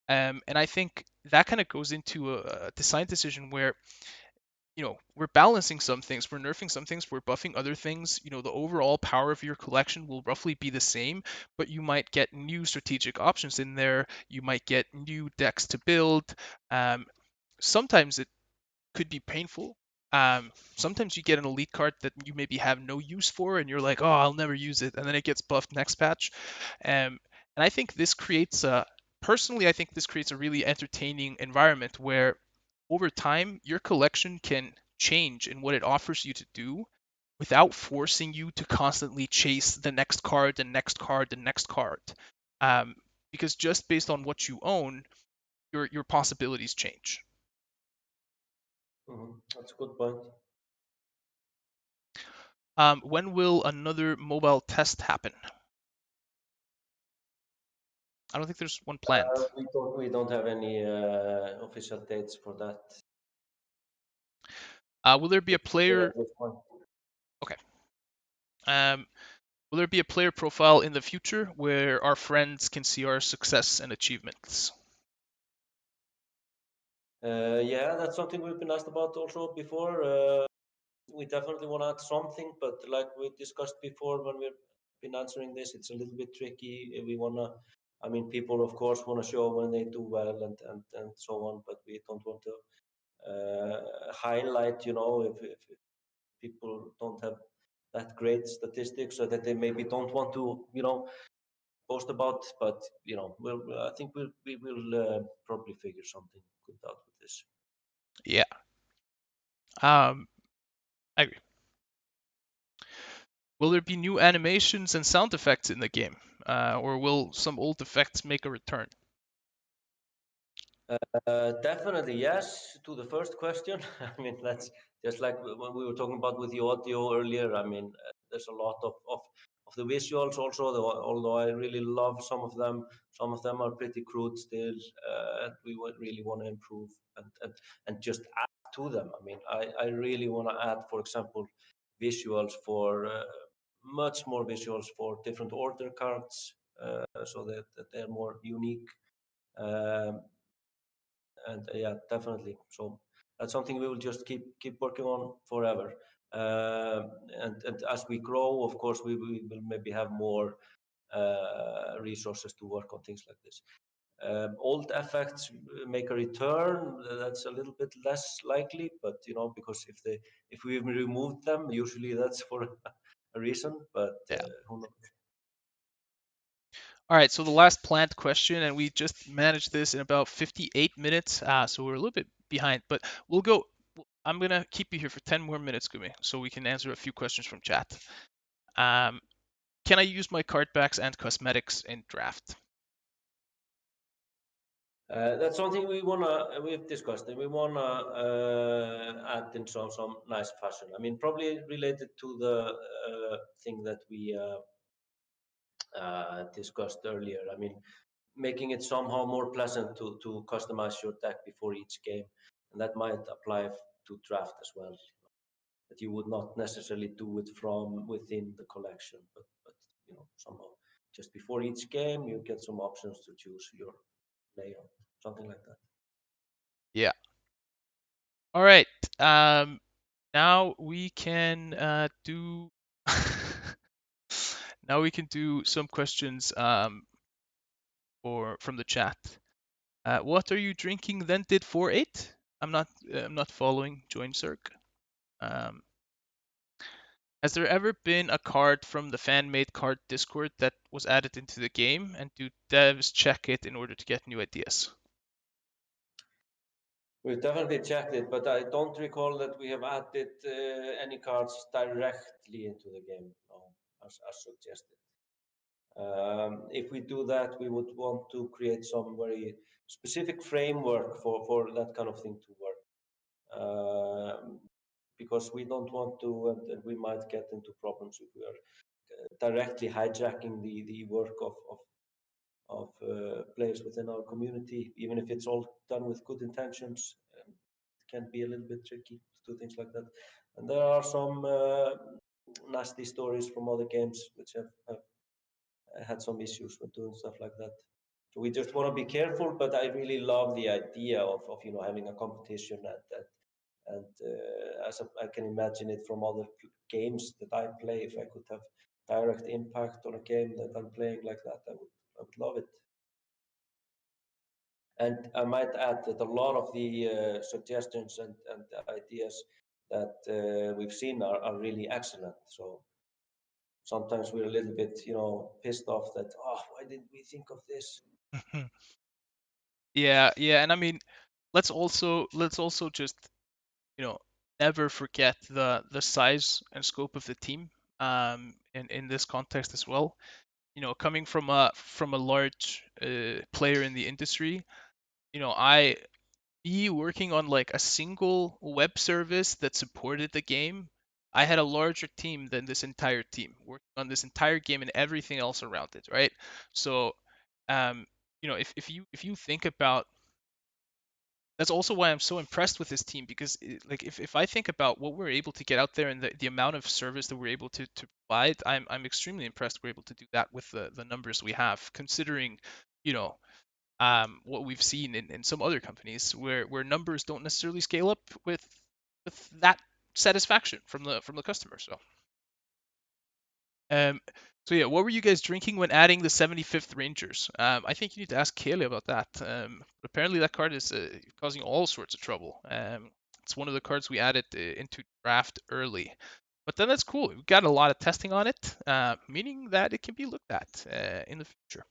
And I think that kind of goes into a design decision where we're balancing some things, we're nerfing some things, we're buffing other things. The overall power of your collection will roughly be the same, but you might get new strategic options in there. You might get new decks to build. Sometimes it could be painful. Sometimes you get an elite card that you maybe have no use for, and you're like, oh, I'll never use it, and then it gets buffed next patch. And I think this creates personally, I think this creates a really entertaining environment where over time your collection can change in what it offers you to do without forcing you to constantly chase the next card, the next card, the next card. Um, because just based on what you own, your possibilities change. That's a good point. When will another mobile test happen? I don't think there's one planned. We don't have any official dates for that. Will there be a player? At this point. Okay. Will there be a player profile in the future where our friends can see our success and achievements? Yeah, that's something we've been asked about also before. We definitely want to add something, but like we discussed before when we've been answering this, it's a little bit tricky. We want to, I mean, people of course want to show when they do well and so on, but we don't want to highlight, if people don't have that great statistics or that they maybe don't want to, post about. But I think we will probably figure something good out with this. Yeah. I agree. Will there be new animations and sound effects in the game, or will some old effects make a return? Definitely yes to the first question. I mean, that's just like when we were talking about with the audio earlier. I mean, there's a lot of the visuals also, although I really love some of them are pretty crude still. We would really want to improve and just add to them. I mean, I really want to add, for example, visuals for much more visuals for different order cards, so that they're more unique. Um, and yeah, definitely. So that's something we will just keep working on forever. And as we grow, of course, we will maybe have more resources to work on things like this. Old effects make a return. That's a little bit less likely, but because if we remove them, usually that's for a reason. But Yeah. who knows? All right, so the last planned question, and we just managed this in about 58 minutes, so we're a little bit behind, but we'll go. I'm gonna keep you here for 10 more minutes, Gumi, so we can answer a few questions from chat. Um, can I use my card backs and cosmetics in draft? That's something we've discussed, and we wanna add in some nice fashion. I mean, probably related to the thing that we discussed earlier. I mean, making it somehow more pleasant to customize your deck before each game, and that might apply to draft as well. That you would not necessarily do it from within the collection, but somehow just before each game you get some options to choose your layout, something like that. Yeah. All right. Now we can do. Now we can do some questions from the chat. What are you drinking? Then did 4-8? I'm not following. Join Circ. Um, has there ever been a card from the fan-made card Discord that was added into the game, and do devs check it in order to get new ideas? We've definitely checked it, but I don't recall that we have added any cards directly into the game, no, as suggested. If we do that, we would want to create some very specific framework for that kind of thing to work. Because we don't want to, and we might get into problems if we are directly hijacking the work of players within our community, even if it's all done with good intentions. It can be a little bit tricky to do things like that. And there are some nasty stories from other games which have had some issues with doing stuff like that. So we just want to be careful, but I really love the idea of having a competition And I can imagine it from other games that I play, if I could have direct impact on a game that I'm playing like that, I would love it. And I might add that a lot of the suggestions and ideas that we've seen are really excellent. So sometimes we're a little bit, pissed off that, oh, why didn't we think of this? Yeah, yeah, and I mean, let's also just, you know, never forget the size and scope of the team in this context as well. Coming from a large player in the industry, I be working on like a single web service that supported the game, I had a larger team than this entire team working on this entire game and everything else around it, right? So, um, if you think about, that's also why I'm so impressed with this team, because like if I think about what we're able to get out there and the amount of service that we're able to provide, I'm extremely impressed we're able to do that with the numbers we have, considering, you know, what we've seen in some other companies where numbers don't necessarily scale up with that satisfaction from the customer. Um, so yeah, what were you guys drinking when adding the 75th Rangers? I think you need to ask Kaylee about that. Apparently that card is causing all sorts of trouble. It's one of the cards we added into draft early. But then that's cool. We've got a lot of testing on it, meaning that it can be looked at in the future.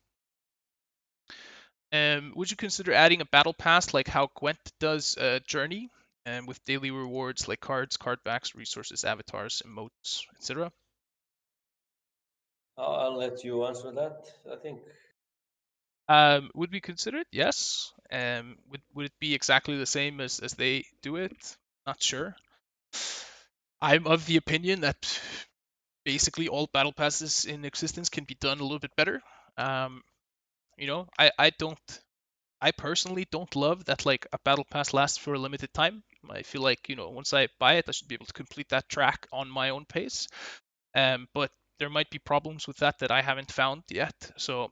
Would you consider adding a battle pass like how Gwent does Journey, with daily rewards like cards, card backs, resources, avatars, emotes, etc.? I'll let you answer that, I think. Would we consider it? Yes. Would it be exactly the same as they do it? Not sure. I'm of the opinion that basically all battle passes in existence can be done a little bit better. Um, I personally don't love that like a battle pass lasts for a limited time. I feel like, once I buy it, I should be able to complete that track on my own pace. But there might be problems with that I haven't found yet. So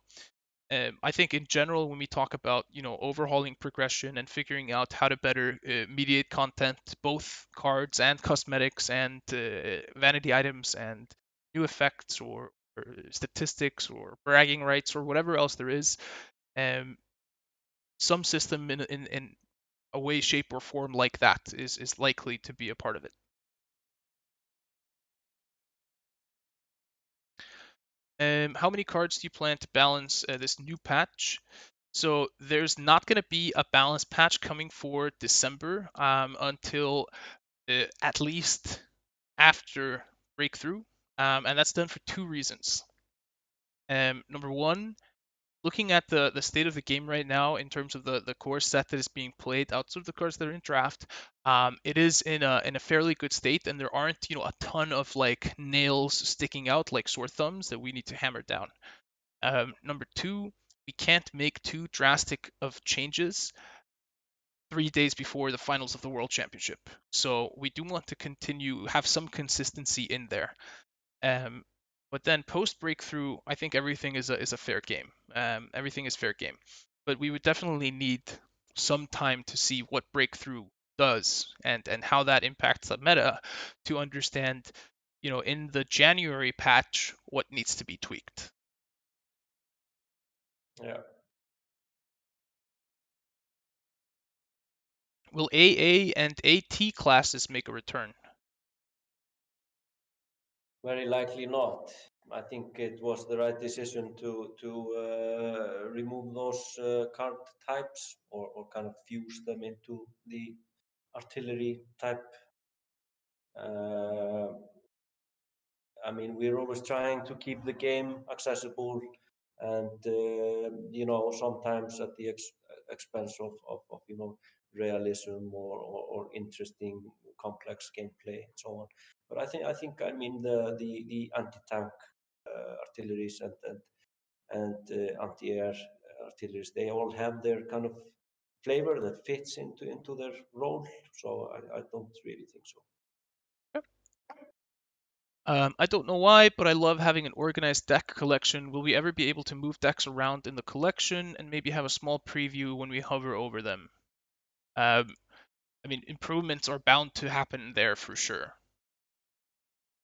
I think in general, when we talk about, overhauling progression and figuring out how to better mediate content, both cards and cosmetics and vanity items and new effects or statistics or bragging rights or whatever else there is, um, some system in a way, shape, or form like that is likely to be a part of it. How many cards do you plan to balance this new patch? So there's not going to be a balance patch coming for December until at least after breakthrough, and that's done for two reasons. Number one, looking at the state of the game right now in terms of the core set that is being played outside of the cards that are in draft, it is in a fairly good state, and there aren't a ton of like nails sticking out like sore thumbs that we need to hammer down. Number two, we can't make too drastic of changes 3 days before the finals of the World Championship. So we do want to have some consistency in there. Um, but then post breakthrough, I think everything is a fair game. Everything is fair game. But we would definitely need some time to see what breakthrough does and how that impacts the meta to understand, in the January patch, what needs to be tweaked. Yeah. Will AA and AT classes make a return? Very likely not. I think it was the right decision to remove those card types or kind of fuse them into the artillery type. Uh, I mean, we're always trying to keep the game accessible, and sometimes at the expense of realism or interesting, complex gameplay and so on. But I think I mean the anti-tank artilleries and anti-air artilleries, they all have their kind of flavor that fits into their role. So I don't really think so. Yep. I don't know why, but I love having an organized deck collection. Will we ever be able to move decks around in the collection and maybe have a small preview when we hover over them? Um, I mean, improvements are bound to happen there for sure.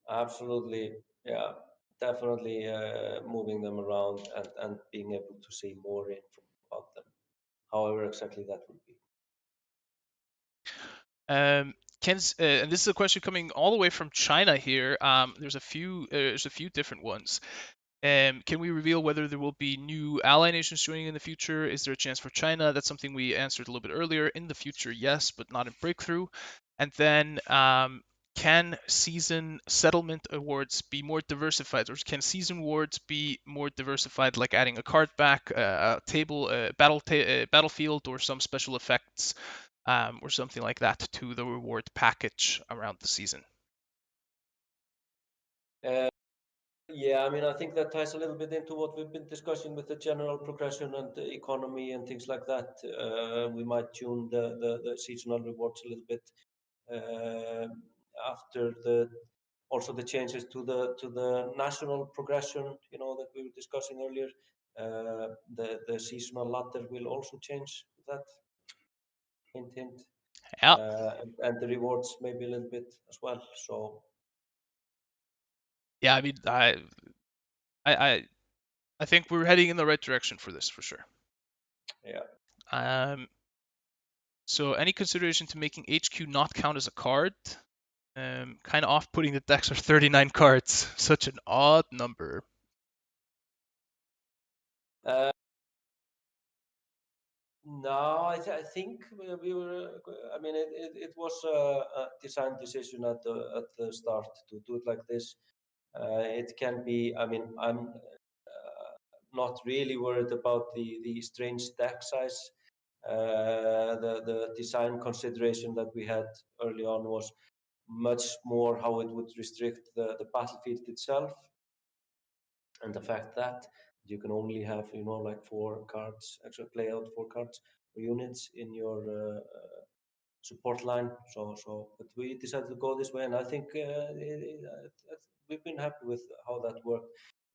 Absolutely, yeah, definitely moving them around and being able to see more info about them, however exactly that would be. Ken's, and this is a question coming all the way from China here. There's a few different ones. Can we reveal whether there will be new ally nations joining in the future? Is there a chance for China? That's something we answered a little bit earlier. In the future, yes, but not in Breakthrough. And then, can season settlement awards be more diversified, or can season awards be more diversified, like adding a card back, a table, battlefield, or some special effects, or something like that to the reward package around the season? Uh, yeah, I mean, I think that ties a little bit into what we've been discussing with the general progression and the economy and things like that. We might tune the seasonal rewards a little bit uh, after the also the changes to the national progression, that we were discussing earlier. The seasonal ladder will also change that. Hint, hint. Yeah, And the rewards maybe a little bit as well. So yeah. I mean, I, I think we're heading in the right direction for this for sure. yeah. Um, so any consideration to making HQ not count as a card? Kind of off-putting the decks are 39 cards. Such an odd number. Uh, no, I think we were. I mean, it was a design decision at the start to do it like this. It can be. I mean, I'm not really worried about the strange deck size. The design consideration that we had early on was much more how it would restrict the battlefield itself, and the fact that you can only have like 4 cards, actually play out 4 cards or units in your support line. But we decided to go this way, and I think we've been happy with how that worked.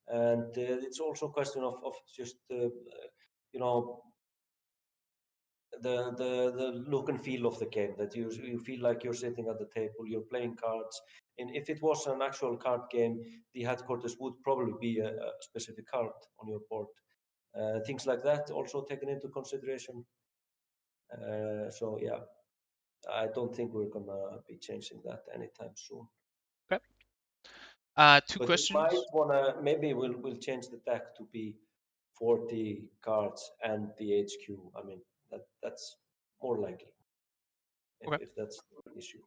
And it's also a question of just you know the look and feel of the game, that you feel like you're sitting at the table, you're playing cards. And if it was an actual card game, the headquarters would probably be a specific card on your board. Things like that also taken into consideration. So yeah, I don't think we're gonna be changing that anytime soon. Okay. Two But we might questions. wanna, maybe we'll change the deck to be 40 cards and the HQ. I mean, that's more likely, Okay. if that's the issue.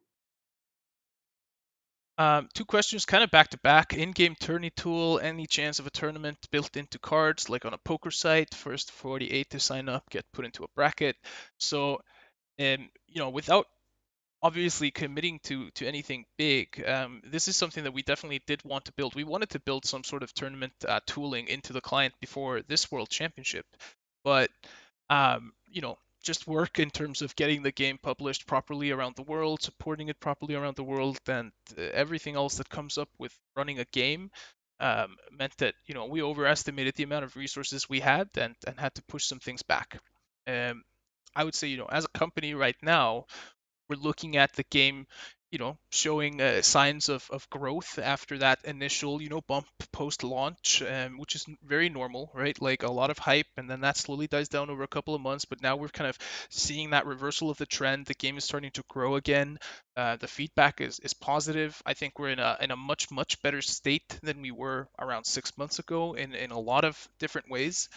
Two questions kind of back to back. In-game tourney tool, any chance of a tournament built into cards, like on a poker site? First 48 to sign up get put into a bracket. So, without obviously committing to anything big, this is something that we definitely did want to build. We wanted to build some sort of tournament tooling into the client before this World Championship, but just work in terms of getting the game published properly around the world, supporting it properly around the world, and everything else that comes up with running a game meant that we overestimated the amount of resources we had and had to push some things back. I would say, as a company right now, we're looking at the game, showing signs of growth after that initial, bump post launch, which is very normal, right? Like a lot of hype, and then that slowly dies down over a couple of months. But now we're kind of seeing that reversal of the trend. The game is starting to grow again. The feedback is positive. I think we're in a much better state than we were around 6 months ago in a lot of different ways.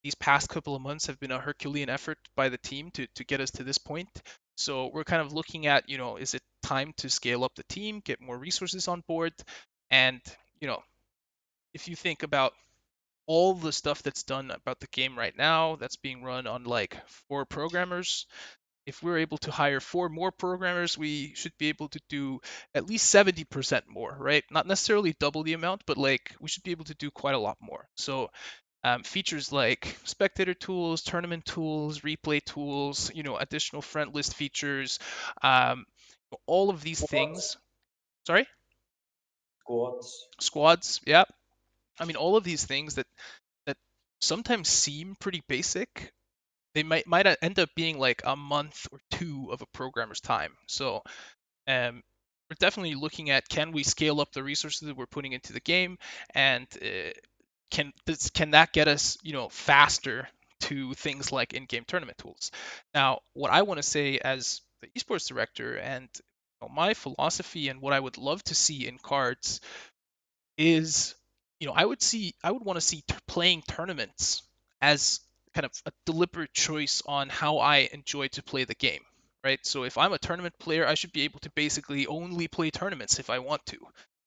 These past couple of months have been a Herculean effort by the team to get us to this point. So we're kind of looking at, is it time to scale up the team, get more resources on board? And, you know, if you think about all the stuff that's done about the game right now, that's being run on like 4 programmers. If we're able to hire 4 more programmers, we should be able to do at least 70% more, right? Not necessarily double the amount, but like we should be able to do quite a lot more. So features like spectator tools, tournament tools, replay tools, additional friend list features, um, all of these Squads, things. Sorry, squads. squads. Yeah, I mean all of these things that sometimes seem pretty basic. they might end up being like a month or two of a programmer's time. So we're definitely looking at, can we scale up the resources that we're putting into the game, and can that get us, faster to things like in-game tournament tools. Now, what I want to say as the esports director, and my philosophy and what I would love to see in KARDS is, I would want to see playing tournaments as kind of a deliberate choice on how I enjoy to play the game, right? So if I'm a tournament player, I should be able to basically only play tournaments if I want to,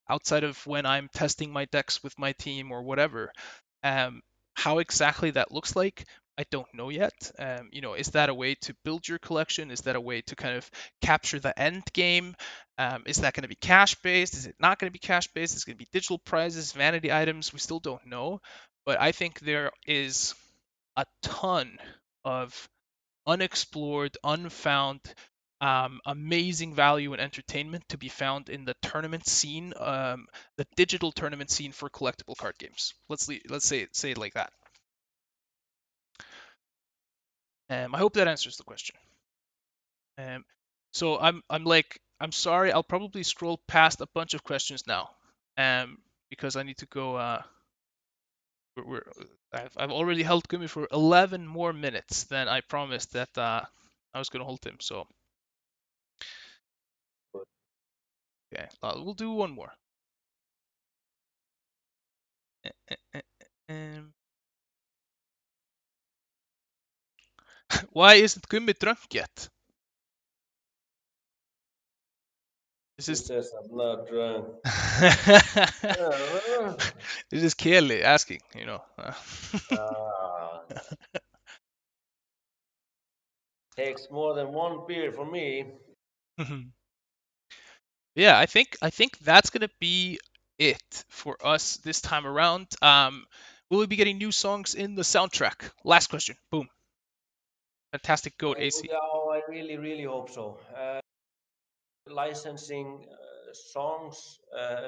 outside of when I'm testing my decks with my team or whatever. Um, how exactly that looks like, I don't know yet. Is that a way to build your collection? Is that a way to kind of capture the end game? Is that going to be cash based? Is it not going to be cash based? Is it going to be digital prizes, vanity items? We still don't know. But I think there is a ton of unexplored, unfound, amazing value and entertainment to be found in the tournament scene, the digital tournament scene for collectible card games. Let's say it like that. I hope that answers the question. So I'm sorry, I'll probably scroll past a bunch of questions now, because I need to go. I've already held Gumi for 11 more minutes than I promised that I was gonna hold him. So okay, we'll do one more. Um, Why isn't Gumi drunk yet? This He is says I'm not drunk. this is Kelly asking, Takes more than one beer for me. Yeah, I think that's gonna be it for us this time around. Will we be getting new songs in the soundtrack? Last question. Boom. Fantastic goat AC. I really, really hope so. Licensing songs,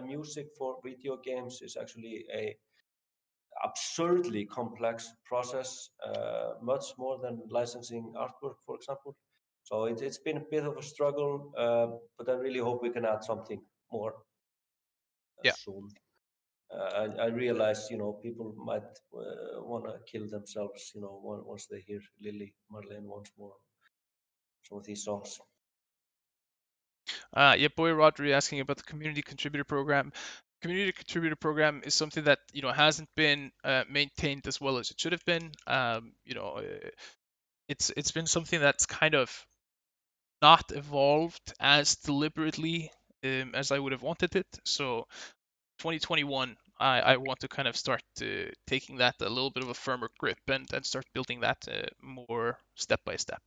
music for video games is actually a absurdly complex process, much more than licensing artwork, for example. So it's been a bit of a struggle, but I really hope we can add something more Yeah. soon. I realize, people might want to kill themselves, once they hear Lily Marlene once more, some of these songs. Yeah, Boy Rodri asking about the community contributor program. Community contributor program is something that hasn't been maintained as well as it should have been. It's been something that's kind of not evolved as deliberately as I would have wanted it. So 2021, I want to kind of start taking that a little bit of a firmer grip and start building that more step by step.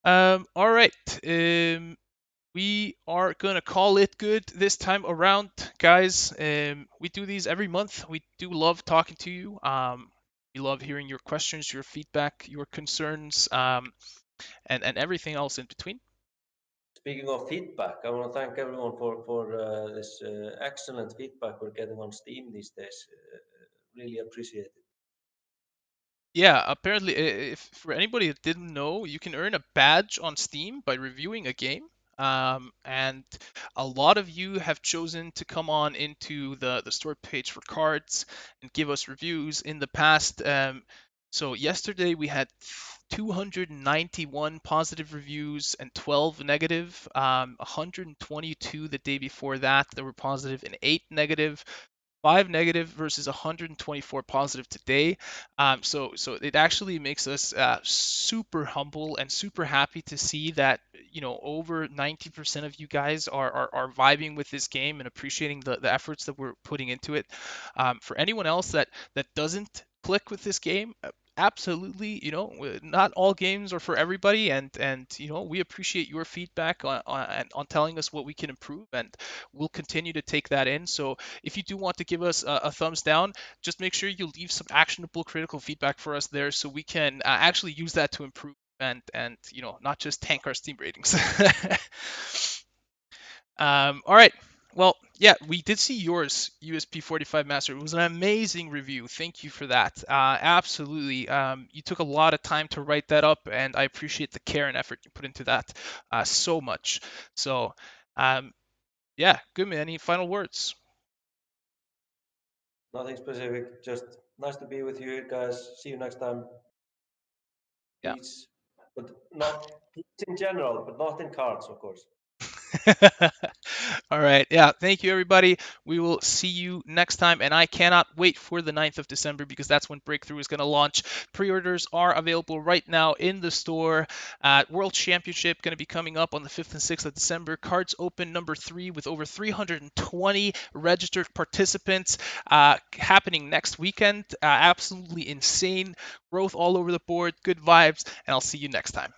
All right. We are gonna call it good this time around, guys. We do these every month. We do love talking to you. We love hearing your questions, your feedback, your concerns, and everything else in between. Speaking of feedback, I want to thank everyone for this excellent feedback we're getting on Steam these days. Really appreciate it. Yeah, apparently, if for anybody that didn't know, you can earn a badge on Steam by reviewing a game. And a lot of you have chosen to come on into the store page for KARDS and give us reviews in the past. So yesterday we had 291 positive reviews and 12 negative. 122 the day before that were positive and 8 negative. 5 negative versus 124 positive today. So it actually makes us super humble and super happy to see that over 90% of you guys are vibing with this game and appreciating the efforts that we're putting into it. For anyone else that doesn't click with this game, absolutely, not all games are for everybody, and we appreciate your feedback on telling us what we can improve, and we'll continue to take that in. So if you do want to give us a thumbs down, just make sure you leave some actionable critical feedback for us there, so we can actually use that to improve and not just tank our Steam ratings. All right, well, Yeah, we did see yours, USP 45 Master. It was an amazing review. Thank you for that. Absolutely. You took a lot of time to write that up, and I appreciate the care and effort you put into that so much. So, um, yeah, Guðmundur, any final words? Nothing specific, just nice to be with you guys. See you next time. Yeah. Peace. But not peace in general, but not in cards, of course. All right. Yeah. Thank you, everybody. We will see you next time. And I cannot wait for the 9th of December because that's when Breakthrough is going to launch. Pre-orders are available right now in the store. World Championship going to be coming up on the 5th and 6th of December. Cards Open number 3 with over 320 registered participants happening next weekend. Absolutely insane growth all over the board. Good vibes. And I'll see you next time.